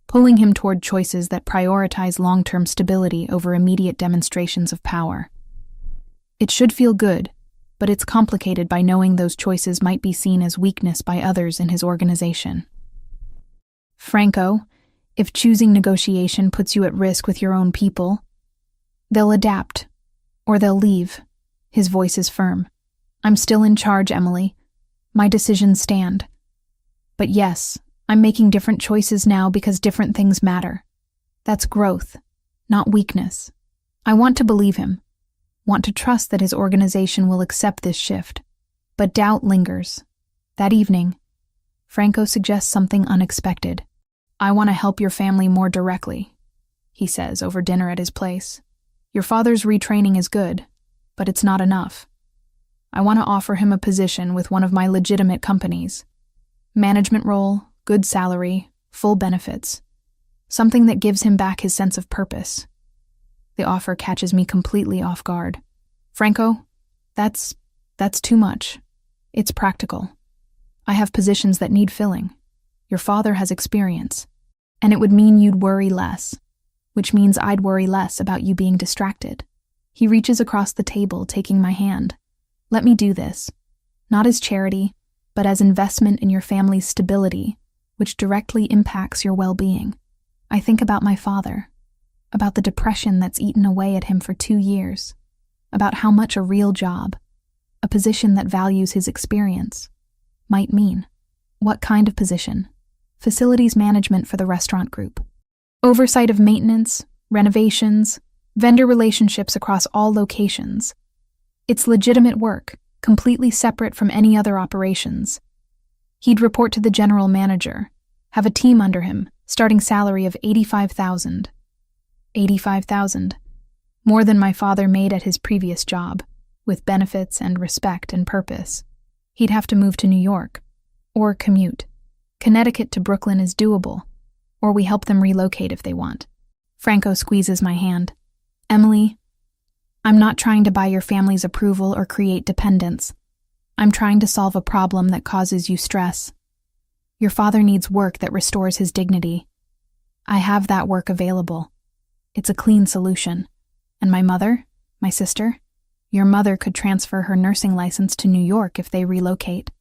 pulling him toward choices that prioritize long-term stability over immediate demonstrations of power. It should feel good, but it's complicated by knowing those choices might be seen as weakness by others in his organization. Franco, if choosing negotiation puts you at risk with your own people, they'll adapt, or they'll leave. His voice is firm. I'm still in charge, Emily. My decisions stand. But yes, I'm making different choices now because different things matter. That's growth, not weakness. I want to believe him, want to trust that his organization will accept this shift. But doubt lingers. That evening, Franco suggests something unexpected. I want to help your family more directly, he says over dinner at his place. Your father's retraining is good, but it's not enough. I want to offer him a position with one of my legitimate companies. Management role, good salary, full benefits. Something that gives him back his sense of purpose. The offer catches me completely off guard. Franco, that's too much. It's practical. I have positions that need filling. Your father has experience. And it would mean you'd worry less, which means I'd worry less about you being distracted. He reaches across the table, taking my hand. Let me do this, not as charity, but as investment in your family's stability, which directly impacts your well-being. I think about my father, about the depression that's eaten away at him for 2 years, about how much a real job, a position that values his experience, might mean. What kind of position? Facilities management for the restaurant group. Oversight of maintenance, renovations, vendor relationships across all locations. It's legitimate work, completely separate from any other operations. He'd report to the general manager, have a team under him, starting salary of $85,000. $85,000. More than my father made at his previous job, with benefits and respect and purpose. He'd have to move to New York, or commute. Connecticut to Brooklyn is doable, or we help them relocate if they want. Franco squeezes my hand. Emily, I'm not trying to buy your family's approval or create dependence. I'm trying to solve a problem that causes you stress. Your father needs work that restores his dignity. I have that work available. It's a clean solution. And my mother, my sister, your mother could transfer her nursing license to New York if they relocate.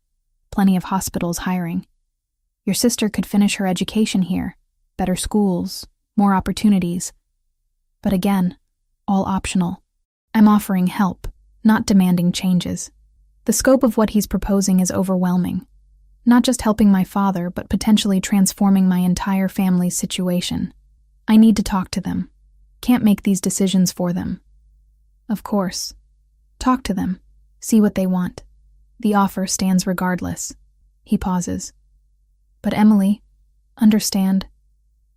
Plenty of hospitals hiring. Your sister could finish her education here. Better schools, more opportunities. But again, all optional. I'm offering help, not demanding changes. The scope of what he's proposing is overwhelming. Not just helping my father, but potentially transforming my entire family's situation. I need to talk to them. Can't make these decisions for them. Of course. Talk to them. See what they want. The offer stands regardless. He pauses. But Emily, understand,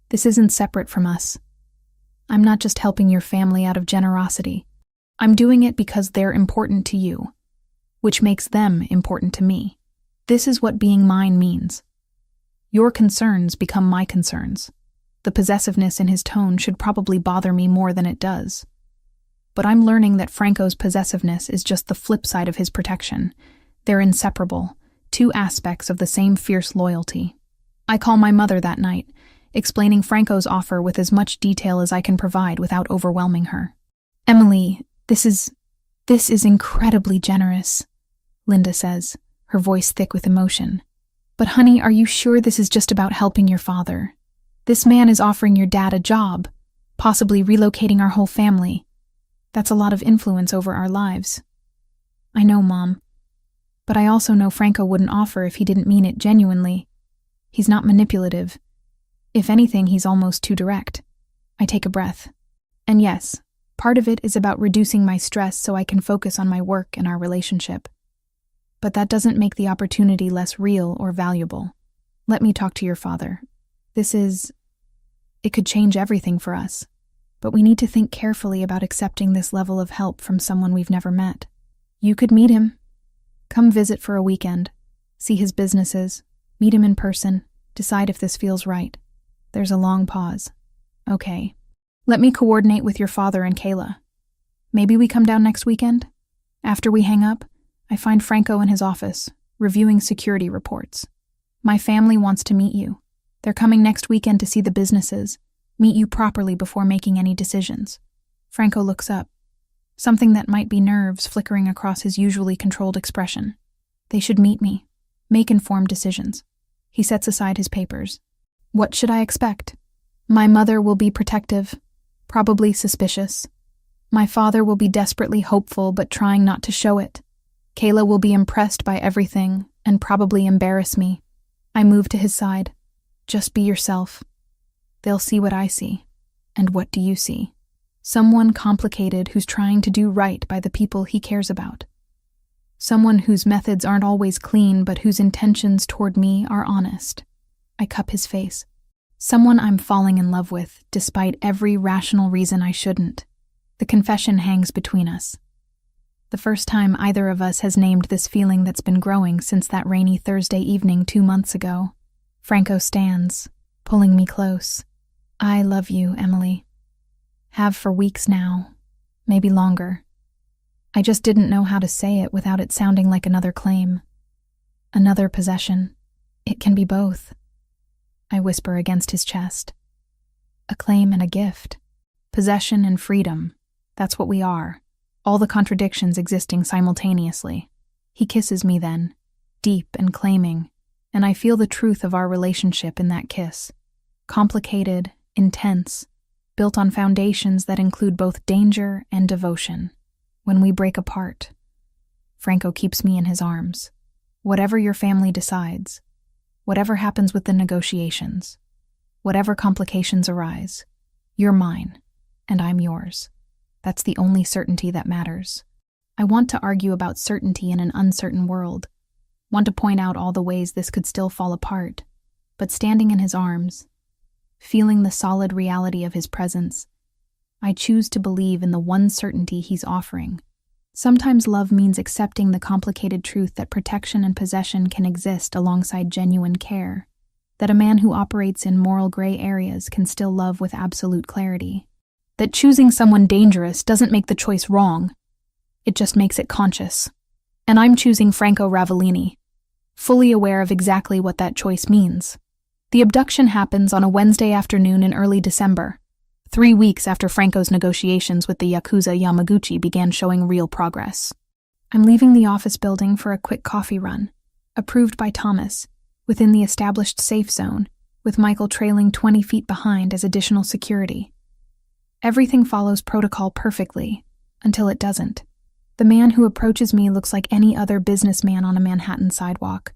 this isn't separate from us. I'm not just helping your family out of generosity. I'm doing it because they're important to you, which makes them important to me. This is what being mine means. Your concerns become my concerns. The possessiveness in his tone should probably bother me more than it does. But I'm learning that Franco's possessiveness is just the flip side of his protection. They're inseparable, two aspects of the same fierce loyalty. I call my mother that night, explaining Franco's offer with as much detail as I can provide without overwhelming her. Emily, this is incredibly generous, Linda says, her voice thick with emotion. But honey, are you sure this is just about helping your father? This man is offering your dad a job, possibly relocating our whole family. That's a lot of influence over our lives. I know, Mom. But I also know Franco wouldn't offer if he didn't mean it genuinely. He's not manipulative. If anything, he's almost too direct. I take a breath. And yes, Part of it is about reducing my stress so I can focus on my work and our relationship. But that doesn't make the opportunity less real or valuable. Let me talk to your father. It could change everything for us. But we need to think carefully about accepting this level of help from someone we've never met. You could meet him. Come visit for a weekend. See his businesses. Meet him in person. Decide if this feels right. There's a long pause. Okay. Let me coordinate with your father and Kayla. Maybe we come down next weekend? After we hang up, I find Franco in his office, reviewing security reports. My family wants to meet you. They're coming next weekend to see the businesses, meet you properly before making any decisions. Franco looks up, something that might be nerves flickering across his usually controlled expression. They should meet me, make informed decisions. He sets aside his papers. What should I expect? My mother will be protective, probably suspicious. My father will be desperately hopeful but trying not to show it. Kayla will be impressed by everything and probably embarrass me. I move to his side. Just be yourself. They'll see what I see. And what do you see? Someone complicated who's trying to do right by the people he cares about. Someone whose methods aren't always clean but whose intentions toward me are honest. I cup his face. Someone I'm falling in love with, despite every rational reason I shouldn't. The confession hangs between us. The first time either of us has named this feeling that's been growing since that rainy Thursday evening 2 months ago. Franco stands, pulling me close. I love you, Emily. Have for weeks now, maybe longer. I just didn't know how to say it without it sounding like another claim. Another possession. It can be both. I whisper against his chest. A claim and a gift. Possession and freedom. That's what we are. All the contradictions existing simultaneously. He kisses me then, deep and claiming, and I feel the truth of our relationship in that kiss. Complicated, intense, built on foundations that include both danger and devotion. When we break apart, Franco keeps me in his arms. Whatever your family decides, whatever happens with the negotiations, whatever complications arise, you're mine, and I'm yours. That's the only certainty that matters. I want to argue about certainty in an uncertain world, want to point out all the ways this could still fall apart, but standing in his arms, feeling the solid reality of his presence, I choose to believe in the one certainty he's offering. Sometimes love means accepting the complicated truth that protection and possession can exist alongside genuine care, that a man who operates in moral gray areas can still love with absolute clarity, that choosing someone dangerous doesn't make the choice wrong, it just makes it conscious. And I'm choosing Franco Ravellini, fully aware of exactly what that choice means. The abduction happens on a Wednesday afternoon in early December, 3 weeks after Franco's negotiations with the Yakuza Yamaguchi began showing real progress. I'm leaving the office building for a quick coffee run, approved by Thomas, within the established safe zone, with Michael trailing 20 feet behind as additional security. Everything follows protocol perfectly, until it doesn't. The man who approaches me looks like any other businessman on a Manhattan sidewalk.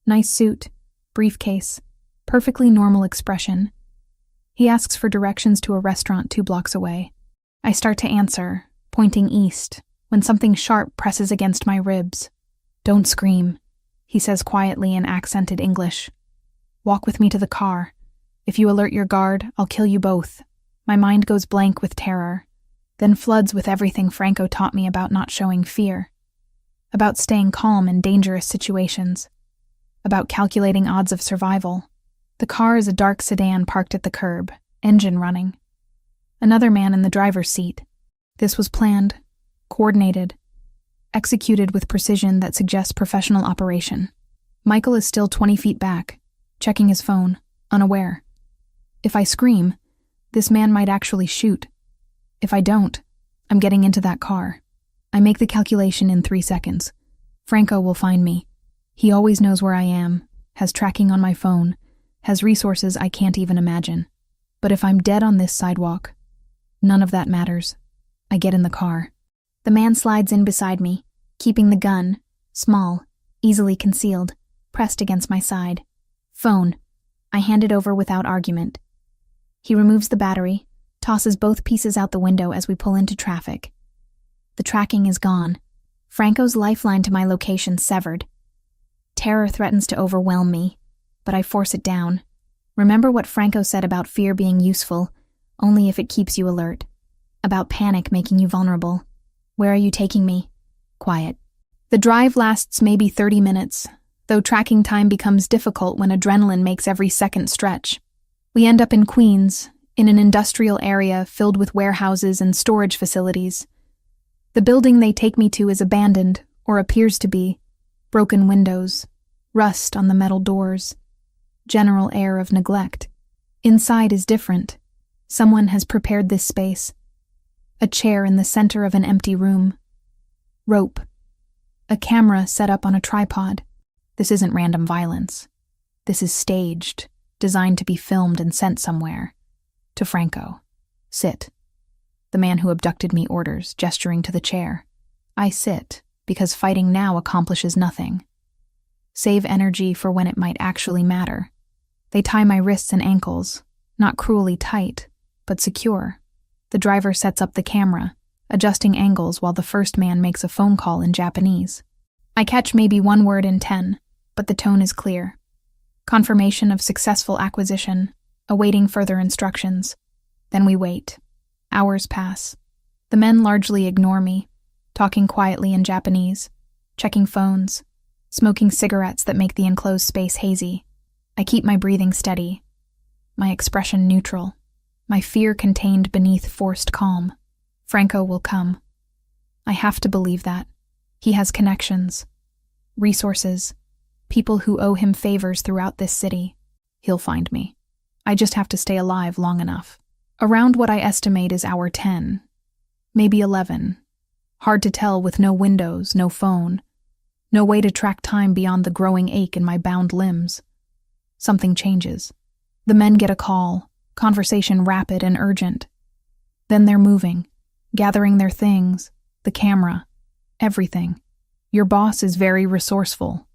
Nice suit, briefcase, perfectly normal expression. He asks for directions to a restaurant 2 blocks away. I start to answer, pointing east, when something sharp presses against my ribs. Don't scream, he says quietly in accented English. Walk with me to the car. If you alert your guard, I'll kill you both. My mind goes blank with terror, then floods with everything Franco taught me about not showing fear, about staying calm in dangerous situations, about calculating odds of survival. The car is a dark sedan parked at the curb, engine running. Another man in the driver's seat. This was planned, coordinated, executed with precision that suggests professional operation. Michael is still 20 feet back, checking his phone, unaware. If I scream, this man might actually shoot. If I don't, I'm getting into that car. I make the calculation in 3 seconds. Franco will find me. He always knows where I am, has tracking on my phone, has resources I can't even imagine. But if I'm dead on this sidewalk, none of that matters. I get in the car. The man slides in beside me, keeping the gun, small, easily concealed, pressed against my side. Phone. I hand it over without argument. He removes the battery, tosses both pieces out the window as we pull into traffic. The tracking is gone. Franco's lifeline to my location severed. Terror threatens to overwhelm me, but I force it down. Remember what Franco said about fear being useful, only if it keeps you alert. About panic making you vulnerable. Where are you taking me? Quiet. The drive lasts maybe 30 minutes, though tracking time becomes difficult when adrenaline makes every second stretch. We end up in Queens, in an industrial area filled with warehouses and storage facilities. The building they take me to is abandoned, or appears to be. Broken windows, rust on the metal doors, general air of neglect. Inside is different. Someone has prepared this space. A chair in the center of an empty room. Rope. A camera set up on a tripod. This isn't random violence. This is staged, designed to be filmed and sent somewhere. To Franco. Sit. The man who abducted me orders, gesturing to the chair. I sit, because fighting now accomplishes nothing. Save energy for when it might actually matter. They tie my wrists and ankles, not cruelly tight, but secure. The driver sets up the camera, adjusting angles while the first man makes a phone call in Japanese. I catch maybe 1 word in 10, but the tone is clear. Confirmation of successful acquisition, awaiting further instructions. Then we wait. Hours pass. The men largely ignore me, talking quietly in Japanese, checking phones, smoking cigarettes that make the enclosed space hazy. I keep my breathing steady, my expression neutral, my fear contained beneath forced calm. Franco will come. I have to believe that. He has connections, resources, people who owe him favors throughout this city. He'll find me. I just have to stay alive long enough. Around what I estimate is hour 10, maybe 11. Hard to tell with no windows, no phone, no way to track time beyond the growing ache in my bound limbs. Something changes. The men get a call, conversation rapid and urgent. Then they're moving, gathering their things, the camera, everything. Your boss is very resourceful.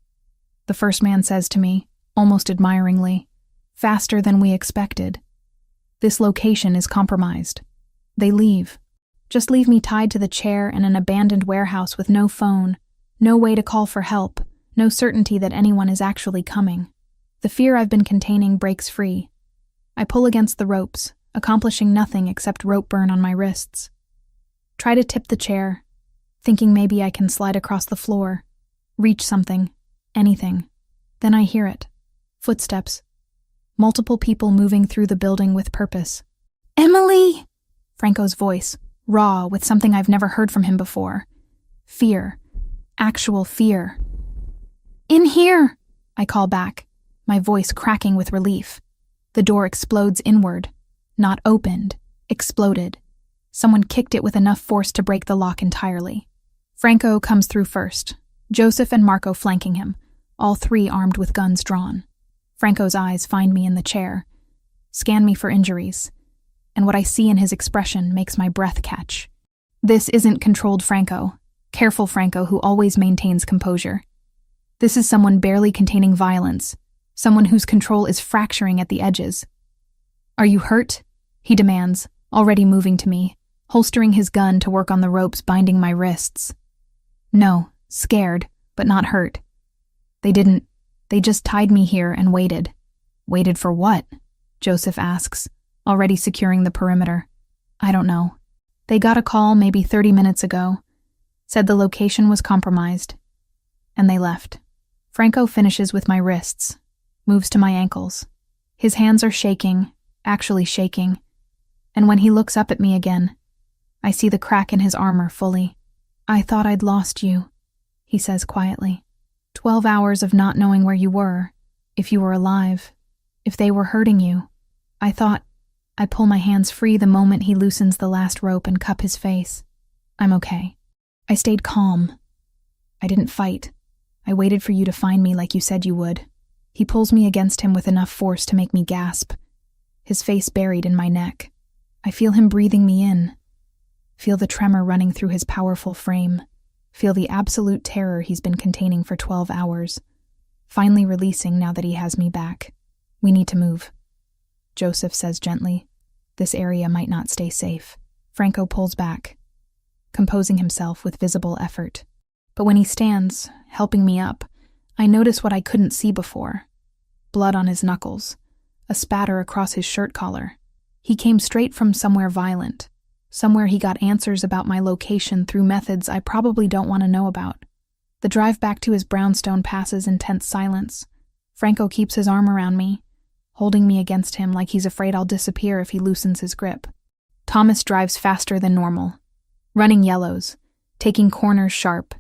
The first man says to me, almost admiringly, faster than we expected. This location is compromised. They leave. Just leave me tied to the chair in an abandoned warehouse with no phone, no way to call for help, no certainty that anyone is actually coming. The fear I've been containing breaks free. I pull against the ropes, accomplishing nothing except rope burn on my wrists. Try to tip the chair, thinking maybe I can slide across the floor, reach something, anything. Then I hear it. Footsteps. Multiple people moving through the building with purpose. Emily! Franco's voice, raw with something I've never heard from him before. Fear. Actual fear. In here! I call back, my voice cracking with relief. The door explodes inward. Not opened. Exploded. Someone kicked it with enough force to break the lock entirely. Franco comes through first, Joseph and Marco flanking him, all 3 armed with guns drawn. Franco's eyes find me in the chair, scan me for injuries, and what I see in his expression makes my breath catch. This isn't controlled Franco, careful Franco who always maintains composure. This is someone barely containing violence, someone whose control is fracturing at the edges. Are you hurt? He demands, already moving to me, holstering his gun to work on the ropes binding my wrists. No, scared, but not hurt. They just tied me here and waited. Waited for what? Joseph asks, already securing the perimeter. I don't know. They got a call maybe 30 minutes ago, said the location was compromised, and they left. Franco finishes with my wrists, moves to my ankles. His hands are shaking, actually shaking, and when he looks up at me again, I see the crack in his armor fully. I thought I'd lost you, he says quietly. 12 hours of not knowing where you were, if you were alive, if they were hurting you. I pull my hands free the moment he loosens the last rope and cup his face. I'm okay. I stayed calm. I didn't fight. I waited for you to find me like you said you would. He pulls me against him with enough force to make me gasp, his face buried in my neck. I feel him breathing me in. Feel the tremor running through his powerful frame. Feel the absolute terror he's been containing for 12 hours, finally releasing now that he has me back. We need to move, Joseph says gently. This area might not stay safe. Franco pulls back, composing himself with visible effort. But when he stands, helping me up, I notice what I couldn't see before. Blood on his knuckles, a spatter across his shirt collar. He came straight from somewhere violent, somewhere he got answers about my location through methods I probably don't want to know about. The drive back to his brownstone passes in tense silence. Franco keeps his arm around me, holding me against him like he's afraid I'll disappear if he loosens his grip. Thomas drives faster than normal, running yellows, taking corners sharp,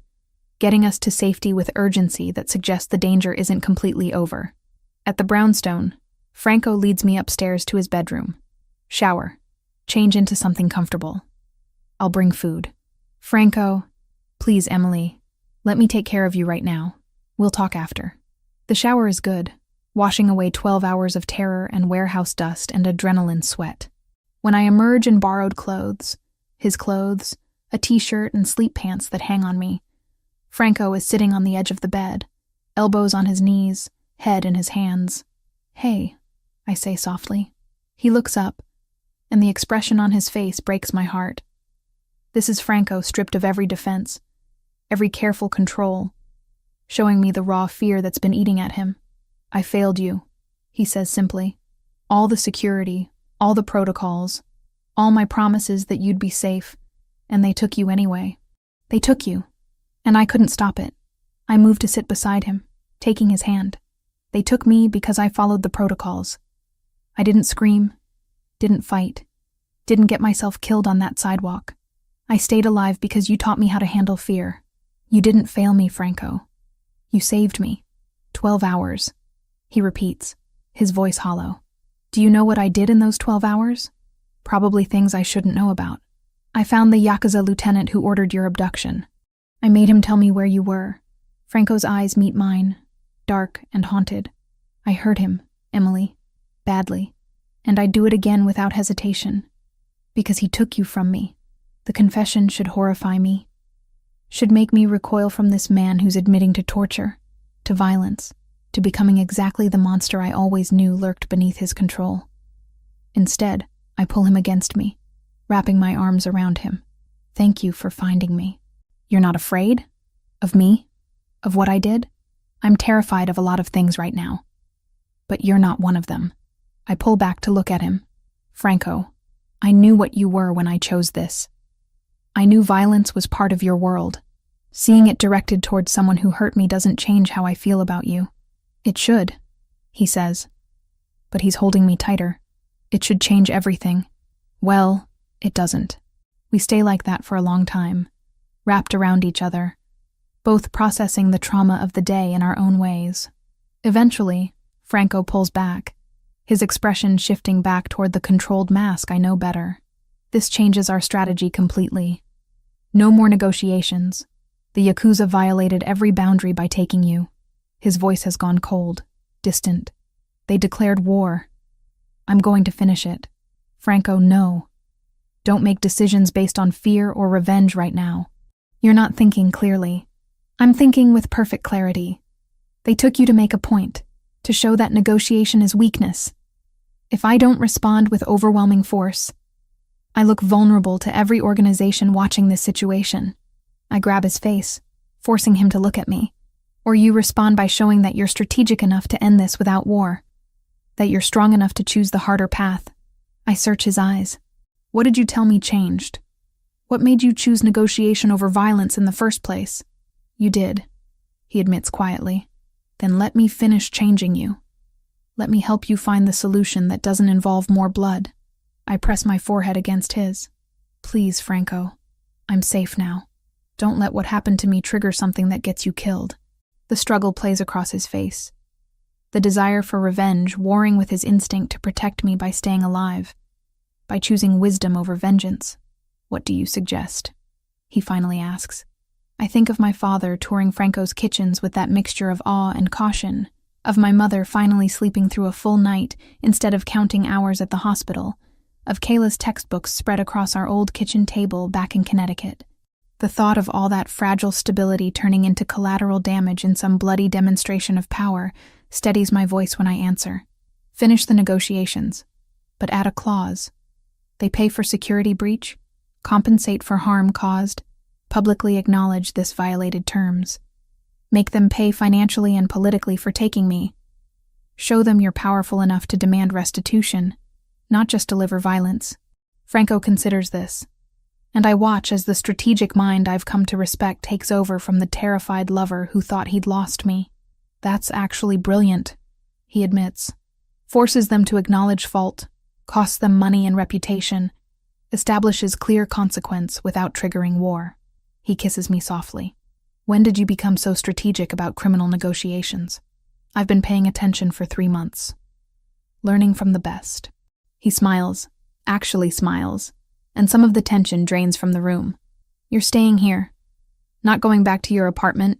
getting us to safety with urgency that suggests the danger isn't completely over. At the brownstone, Franco leads me upstairs to his bedroom. Shower. Change into something comfortable. I'll bring food. Franco, please, Emily, let me take care of you right now. We'll talk after. The shower is good, washing away 12 hours of terror and warehouse dust and adrenaline sweat. When I emerge in borrowed clothes, his clothes, a t-shirt and sleep pants that hang on me, Franco is sitting on the edge of the bed, elbows on his knees, head in his hands. Hey, I say softly. He looks up, and the expression on his face breaks my heart. This is Franco stripped of every defense, every careful control, showing me the raw fear that's been eating at him. I failed you, he says simply. All the security, all the protocols, all my promises that you'd be safe, and they took you anyway. They took you, and I couldn't stop it. I moved to sit beside him, taking his hand. They took me because I followed the protocols. I didn't scream, didn't fight, didn't get myself killed on that sidewalk. I stayed alive because you taught me how to handle fear. You didn't fail me, Franco. You saved me. 12 hours. He repeats, his voice hollow. Do you know what I did in those 12 hours? Probably things I shouldn't know about. I found the Yakuza lieutenant who ordered your abduction. I made him tell me where you were. Franco's eyes meet mine, dark and haunted. I hurt him, Emily, badly, and I'd do it again without hesitation. Because he took you from me. The confession should horrify me, should make me recoil from this man who's admitting to torture, to violence, to becoming exactly the monster I always knew lurked beneath his control. Instead, I pull him against me, wrapping my arms around him. Thank you for finding me. You're not afraid? Of me? Of what I did? I'm terrified of a lot of things right now. But you're not one of them. I pull back to look at him. Franco, I knew what you were when I chose this. I knew violence was part of your world. Seeing it directed towards someone who hurt me doesn't change how I feel about you. It should, he says. But he's holding me tighter. It should change everything. Well, it doesn't. We stay like that for a long time, wrapped around each other, both processing the trauma of the day in our own ways. Eventually, Franco pulls back, his expression shifting back toward the controlled mask I know better. This changes our strategy completely. No more negotiations. The Yakuza violated every boundary by taking you. His voice has gone cold, distant. They declared war. I'm going to finish it. Franco, no. Don't make decisions based on fear or revenge right now. You're not thinking clearly. I'm thinking with perfect clarity. They took you to make a point, to show that negotiation is weakness. If I don't respond with overwhelming force, I look vulnerable to every organization watching this situation. I grab his face, forcing him to look at me. Or you respond by showing that you're strategic enough to end this without war, that you're strong enough to choose the harder path. I search his eyes. What did you tell me changed? What made you choose negotiation over violence in the first place? You did, he admits quietly. Then let me finish changing you. Let me help you find the solution that doesn't involve more blood. I press my forehead against his. Please, Franco. I'm safe now. Don't let what happened to me trigger something that gets you killed. The struggle plays across his face. The desire for revenge warring with his instinct to protect me by staying alive, by choosing wisdom over vengeance. What do you suggest? He finally asks. I think of my father touring Franco's kitchens with that mixture of awe and caution, of my mother finally sleeping through a full night instead of counting hours at the hospital, of Kayla's textbooks spread across our old kitchen table back in Connecticut. The thought of all that fragile stability turning into collateral damage in some bloody demonstration of power steadies my voice when I answer. Finish the negotiations, but add a clause. They pay for security breach, compensate for harm caused, publicly acknowledge this violated terms. Make them pay financially and politically for taking me. Show them you're powerful enough to demand restitution, not just deliver violence. Franco considers this, and I watch as the strategic mind I've come to respect takes over from the terrified lover who thought he'd lost me. That's actually brilliant, he admits. Forces them to acknowledge fault, costs them money and reputation, establishes clear consequence without triggering war. He kisses me softly. When did you become so strategic about criminal negotiations? I've been paying attention for 3 months. Learning from the best. He smiles, actually smiles, and some of the tension drains from the room. You're staying here. Not going back to your apartment.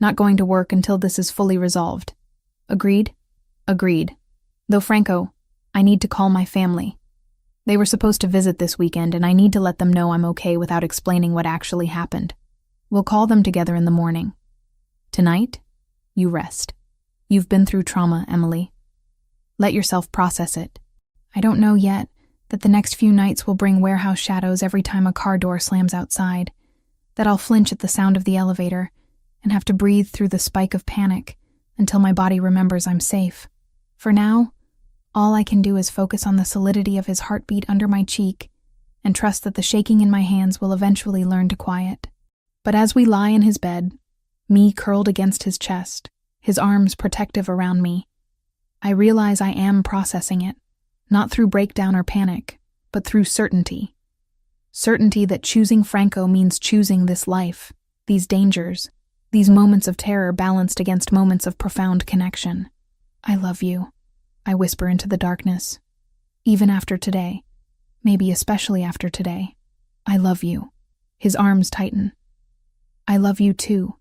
Not going to work until this is fully resolved. Agreed? Agreed. Though Franco, I need to call my family. They were supposed to visit this weekend, and I need to let them know I'm okay without explaining what actually happened. We'll call them together in the morning. Tonight, you rest. You've been through trauma, Emily. Let yourself process it. I don't know yet that the next few nights will bring warehouse shadows every time a car door slams outside, that I'll flinch at the sound of the elevator and have to breathe through the spike of panic until my body remembers I'm safe. For now, all I can do is focus on the solidity of his heartbeat under my cheek and trust that the shaking in my hands will eventually learn to quiet. But as we lie in his bed, me curled against his chest, his arms protective around me, I realize I am processing it, not through breakdown or panic, but through certainty. Certainty that choosing Franco means choosing this life, these dangers, these moments of terror balanced against moments of profound connection. I love you, I whisper into the darkness. Even after today, maybe especially after today, I love you. His arms tighten. I love you too,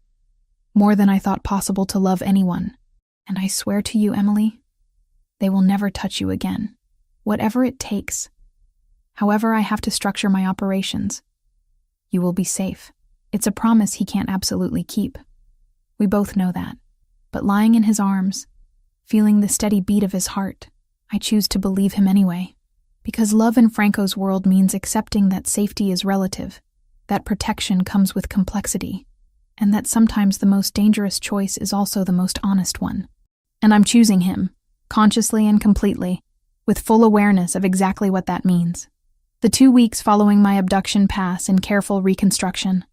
more than I thought possible to love anyone. And I swear to you, Emily, they will never touch you again. Whatever it takes, however I have to structure my operations, you will be safe. It's a promise he can't absolutely keep. We both know that. But lying in his arms, feeling the steady beat of his heart, I choose to believe him anyway. Because love in Franco's world means accepting that safety is relative, that protection comes with complexity, and that sometimes the most dangerous choice is also the most honest one. And I'm choosing him, consciously and completely, with full awareness of exactly what that means. The 2 weeks following my abduction pass in careful reconstruction.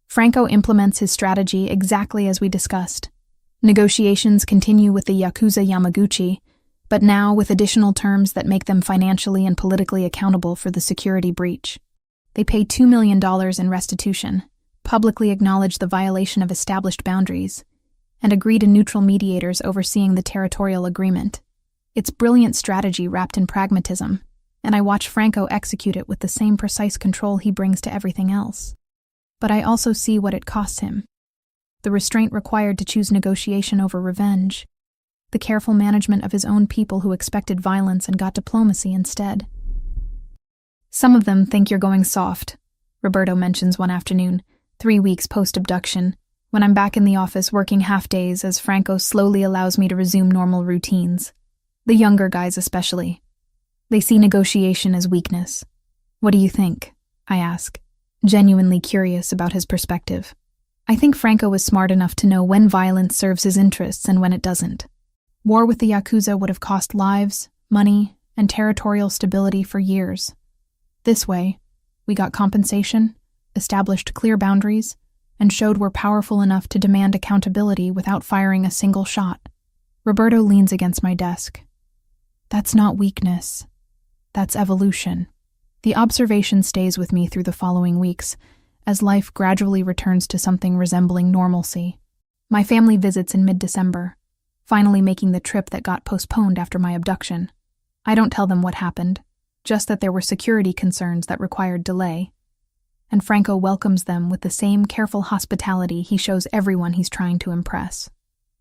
Franco implements his strategy exactly as we discussed. Negotiations continue with the Yakuza Yamaguchi, but now with additional terms that make them financially and politically accountable for the security breach. They pay $2 million in restitution, publicly acknowledge the violation of established boundaries, and agree to neutral mediators overseeing the territorial agreement. It's brilliant strategy wrapped in pragmatism, and I watch Franco execute it with the same precise control he brings to everything else. But I also see what it costs him. The restraint required to choose negotiation over revenge. The careful management of his own people who expected violence and got diplomacy instead. Some of them think you're going soft, Roberto mentions one afternoon, 3 weeks post-abduction, when I'm back in the office working half-days as Franco slowly allows me to resume normal routines. The younger guys especially. They see negotiation as weakness. What do you think? I ask, genuinely curious about his perspective. I think Franco was smart enough to know when violence serves his interests and when it doesn't. War with the Yakuza would have cost lives, money, and territorial stability for years. This way, we got compensation, established clear boundaries, and showed we're powerful enough to demand accountability without firing a single shot. Roberto leans against my desk. That's not weakness. That's evolution. The observation stays with me through the following weeks, as life gradually returns to something resembling normalcy. My family visits in mid-December, finally making the trip that got postponed after my abduction. I don't tell them what happened, just that there were security concerns that required delay. And Franco welcomes them with the same careful hospitality he shows everyone he's trying to impress.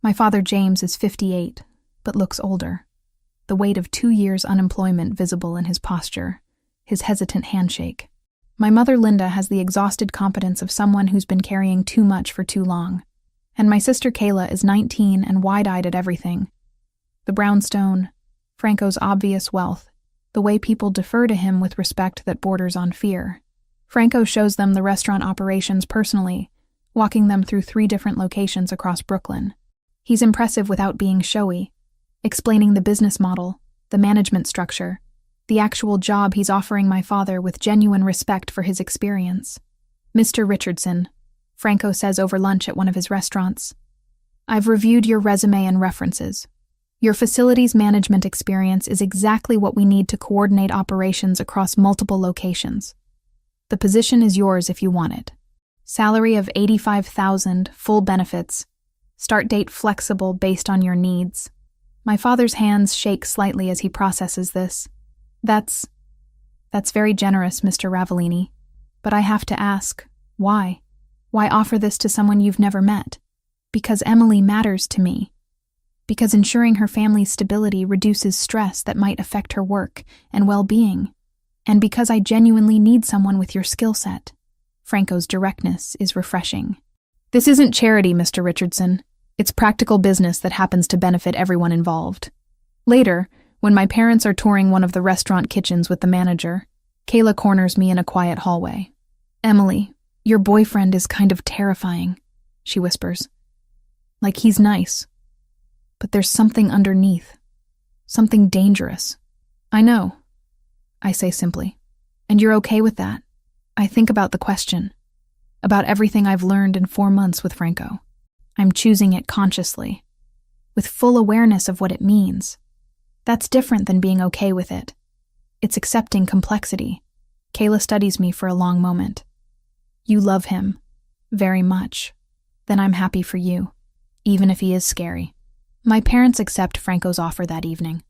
My father James is 58, but looks older. The weight of 2 years' unemployment visible in his posture, his hesitant handshake. My mother Linda has the exhausted competence of someone who's been carrying too much for too long. And my sister Kayla is 19 and wide-eyed at everything. The brownstone, Franco's obvious wealth, the way people defer to him with respect that borders on fear. Franco shows them the restaurant operations personally, walking them through 3 different locations across Brooklyn. He's impressive without being showy, explaining the business model, the management structure, the actual job he's offering my father with genuine respect for his experience. "Mr. Richardson," Franco says over lunch at one of his restaurants, "I've reviewed your resume and references. Your facilities management experience is exactly what we need to coordinate operations across multiple locations. The position is yours if you want it. Salary of $85,000, full benefits. Start date flexible based on your needs." My father's hands shake slightly as he processes this. That's very generous, Mr. Ravellini. But I have to ask, why? Why offer this to someone you've never met? Because Emily matters to me. Because ensuring her family's stability reduces stress that might affect her work and well-being. And because I genuinely need someone with your skill set. Franco's directness is refreshing. "This isn't charity, Mr. Richardson. It's practical business that happens to benefit everyone involved." Later, when my parents are touring one of the restaurant kitchens with the manager, Kayla corners me in a quiet hallway. "Emily, your boyfriend is kind of terrifying," she whispers. "Like he's nice. But there's something underneath. Something dangerous." "I know," I say simply. "And you're okay with that?" I think about the question. About everything I've learned in 4 months with Franco. I'm choosing it consciously, with full awareness of what it means. That's different than being okay with it. It's accepting complexity. Kayla studies me for a long moment. "You love him. Very much. Then I'm happy for you, even if he is scary." My parents accept Franco's offer that evening.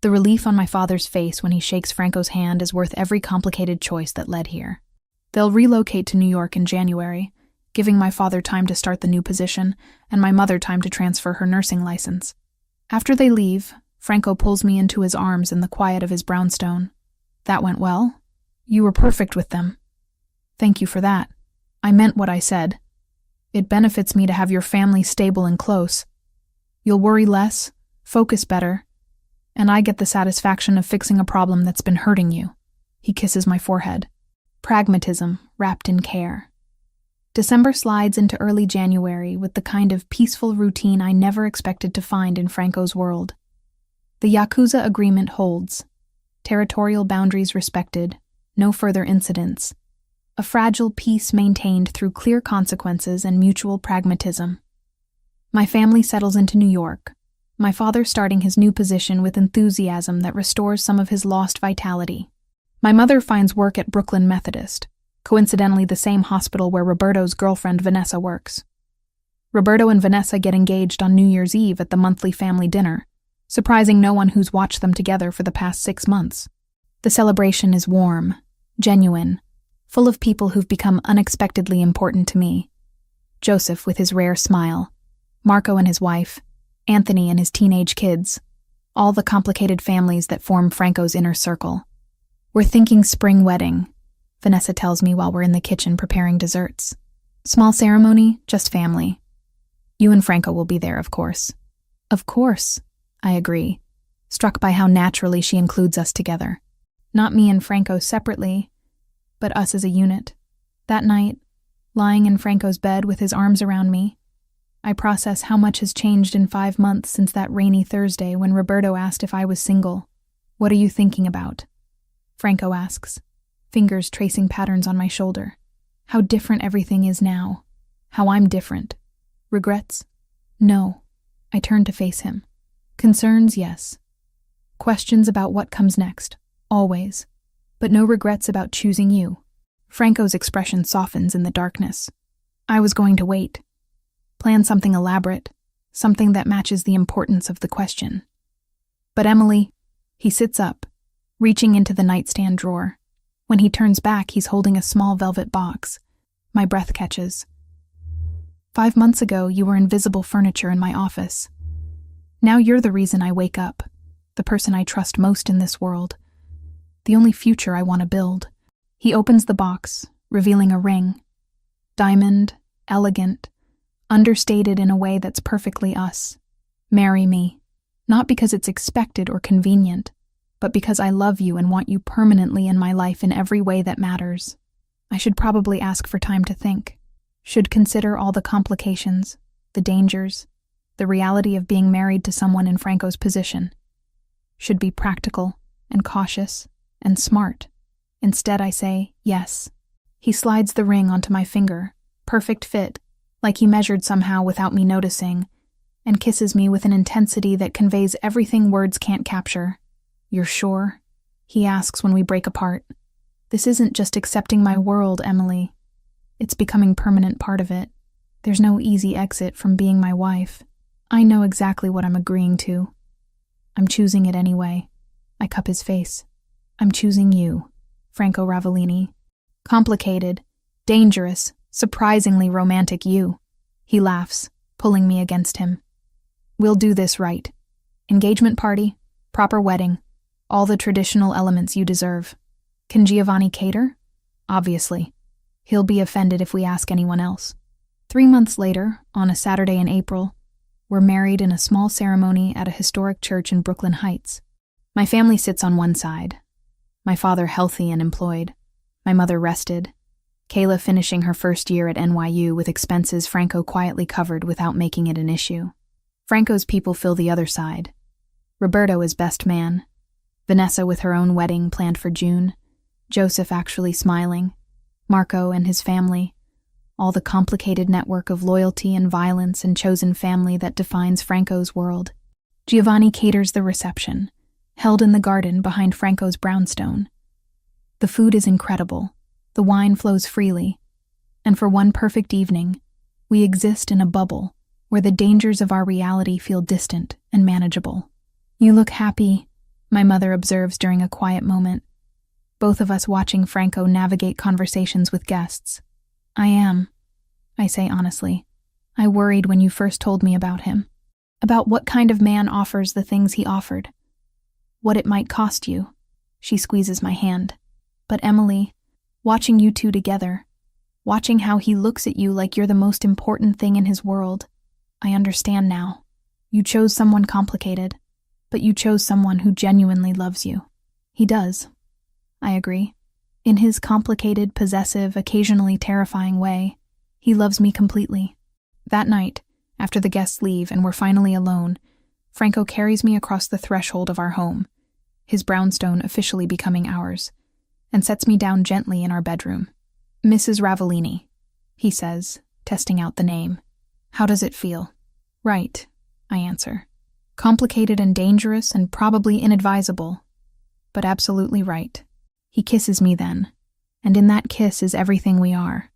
The relief on my father's face when he shakes Franco's hand is worth every complicated choice that led here. They'll relocate to New York in January, giving my father time to start the new position and my mother time to transfer her nursing license. After they leave, Franco pulls me into his arms in the quiet of his brownstone. "That went well? You were perfect with them." "Thank you for that. I meant what I said. It benefits me to have your family stable and close. You'll worry less, focus better, and I get the satisfaction of fixing a problem that's been hurting you." He kisses my forehead. Pragmatism wrapped in care. December slides into early January with the kind of peaceful routine I never expected to find in Franco's world. The Yakuza agreement holds. Territorial boundaries respected, no further incidents. A fragile peace maintained through clear consequences and mutual pragmatism. My family settles into New York, my father starting his new position with enthusiasm that restores some of his lost vitality. My mother finds work at Brooklyn Methodist, coincidentally the same hospital where Roberto's girlfriend Vanessa works. Roberto and Vanessa get engaged on New Year's Eve at the monthly family dinner, surprising no one who's watched them together for the past 6 months. The celebration is warm, genuine, full of people who've become unexpectedly important to me. Joseph with his rare smile, Marco and his wife, Anthony and his teenage kids, all the complicated families that form Franco's inner circle. "We're thinking spring wedding," Vanessa tells me while we're in the kitchen preparing desserts. "Small ceremony, just family. You and Franco will be there, of course." "Of course," I agree, struck by how naturally she includes us together. Not me and Franco separately, but us as a unit. That night, lying in Franco's bed with his arms around me, I process how much has changed in 5 months since that rainy Thursday when Roberto asked if I was single. "What are you thinking about?" Franco asks, fingers tracing patterns on my shoulder. How different everything is now. How I'm different. Regrets? No. I turn to face him. Concerns, yes. Questions about what comes next, always. But no regrets about choosing you. Franco's expression softens in the darkness. I was going to wait. Plan something elaborate, something that matches the importance of the question. But Emily, he sits up, reaching into the nightstand drawer. When he turns back, he's holding a small velvet box. My breath catches. 5 months ago, you were invisible furniture in my office. Now you're the reason I wake up, the person I trust most in this world, the only future I want to build. He opens the box, revealing a ring. Diamond, elegant, understated in a way that's perfectly us. Marry me. Not because it's expected or convenient, but because I love you and want you permanently in my life in every way that matters. I should probably ask for time to think. Should consider all the complications, the dangers, the reality of being married to someone in Franco's position. Should be practical and cautious and smart. Instead, I say, yes. He slides the ring onto my finger, perfect fit, like he measured somehow without me noticing, and kisses me with an intensity that conveys everything words can't capture. You're sure? He asks when we break apart. This isn't just accepting my world, Emily. It's becoming permanent part of it. There's no easy exit from being my wife. I know exactly what I'm agreeing to. I'm choosing it anyway. I cup his face. I'm choosing you, Franco Ravellini. Complicated, dangerous, surprisingly romantic you. He laughs, pulling me against him. We'll do this right. Engagement party, proper wedding, all the traditional elements you deserve. Can Giovanni cater? Obviously. He'll be offended if we ask anyone else. 3 months later, on a Saturday in April, we're married in a small ceremony at a historic church in Brooklyn Heights. My family sits on one side. My father healthy and employed. My mother rested. Kayla finishing her first year at NYU with expenses Franco quietly covered without making it an issue. Franco's people fill the other side. Roberto is best man. Vanessa with her own wedding planned for June. Joseph actually smiling. Marco and his family. All the complicated network of loyalty and violence and chosen family that defines Franco's world. Giovanni caters the reception, held in the garden behind Franco's brownstone. The food is incredible. The wine flows freely. And for one perfect evening, we exist in a bubble where the dangers of our reality feel distant and manageable. You look happy, my mother observes during a quiet moment, both of us watching Franco navigate conversations with guests. I am, I say honestly. I worried when you first told me about him, about what kind of man offers the things he offered, what it might cost you. She squeezes my hand. But Emily, watching you two together, watching how he looks at you like you're the most important thing in his world, I understand now. You chose someone complicated, but you chose someone who genuinely loves you. He does. I agree. In his complicated, possessive, occasionally terrifying way, he loves me completely. That night, after the guests leave and we're finally alone, Franco carries me across the threshold of our home, his brownstone officially becoming ours, and sets me down gently in our bedroom. Mrs. Ravellini, he says, testing out the name. How does it feel? Right, I answer. Complicated and dangerous and probably inadvisable, but absolutely right. He kisses me then, and in that kiss is everything we are.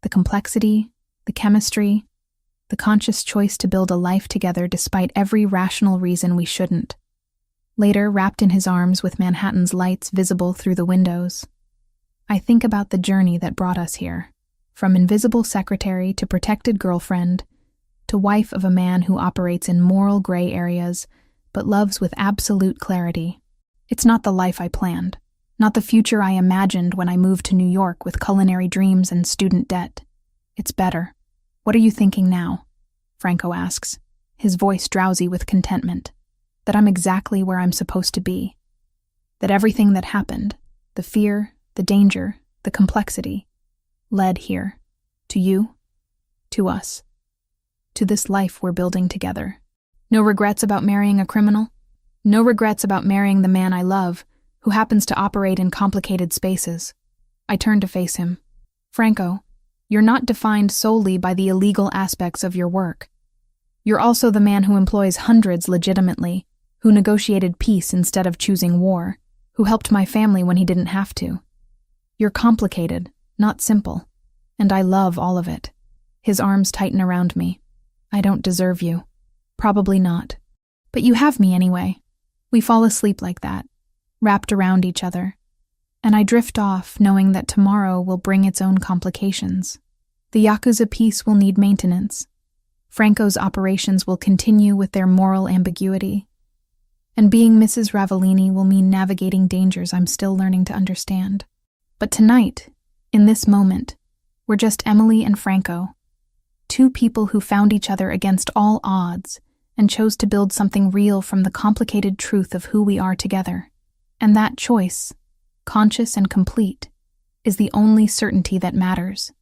The complexity, the chemistry, the conscious choice to build a life together despite every rational reason we shouldn't. Later, wrapped in his arms with Manhattan's lights visible through the windows, I think about the journey that brought us here, from invisible secretary to protected girlfriend, to wife of a man who operates in moral gray areas, but loves with absolute clarity. It's not the life I planned, not the future I imagined when I moved to New York with culinary dreams and student debt. It's better. What are you thinking now? Franco asks, his voice drowsy with contentment. That I'm exactly where I'm supposed to be. That everything that happened, the fear, the danger, the complexity, led here. To you, to us, to this life we're building together. No regrets about marrying a criminal? No regrets about marrying the man I love, who happens to operate in complicated spaces. I turn to face him. Franco, you're not defined solely by the illegal aspects of your work. You're also the man who employs hundreds legitimately, who negotiated peace instead of choosing war, who helped my family when he didn't have to. You're complicated, not simple, and I love all of it. His arms tighten around me. I don't deserve you. Probably not. But you have me anyway. We fall asleep like that, wrapped around each other, and I drift off knowing that tomorrow will bring its own complications. The Yakuza piece will need maintenance. Franco's operations will continue with their moral ambiguity. And being Mrs. Ravellini will mean navigating dangers I'm still learning to understand. But tonight, in this moment, we're just Emily and Franco, two people who found each other against all odds and chose to build something real from the complicated truth of who we are together. And that choice, conscious and complete, is the only certainty that matters.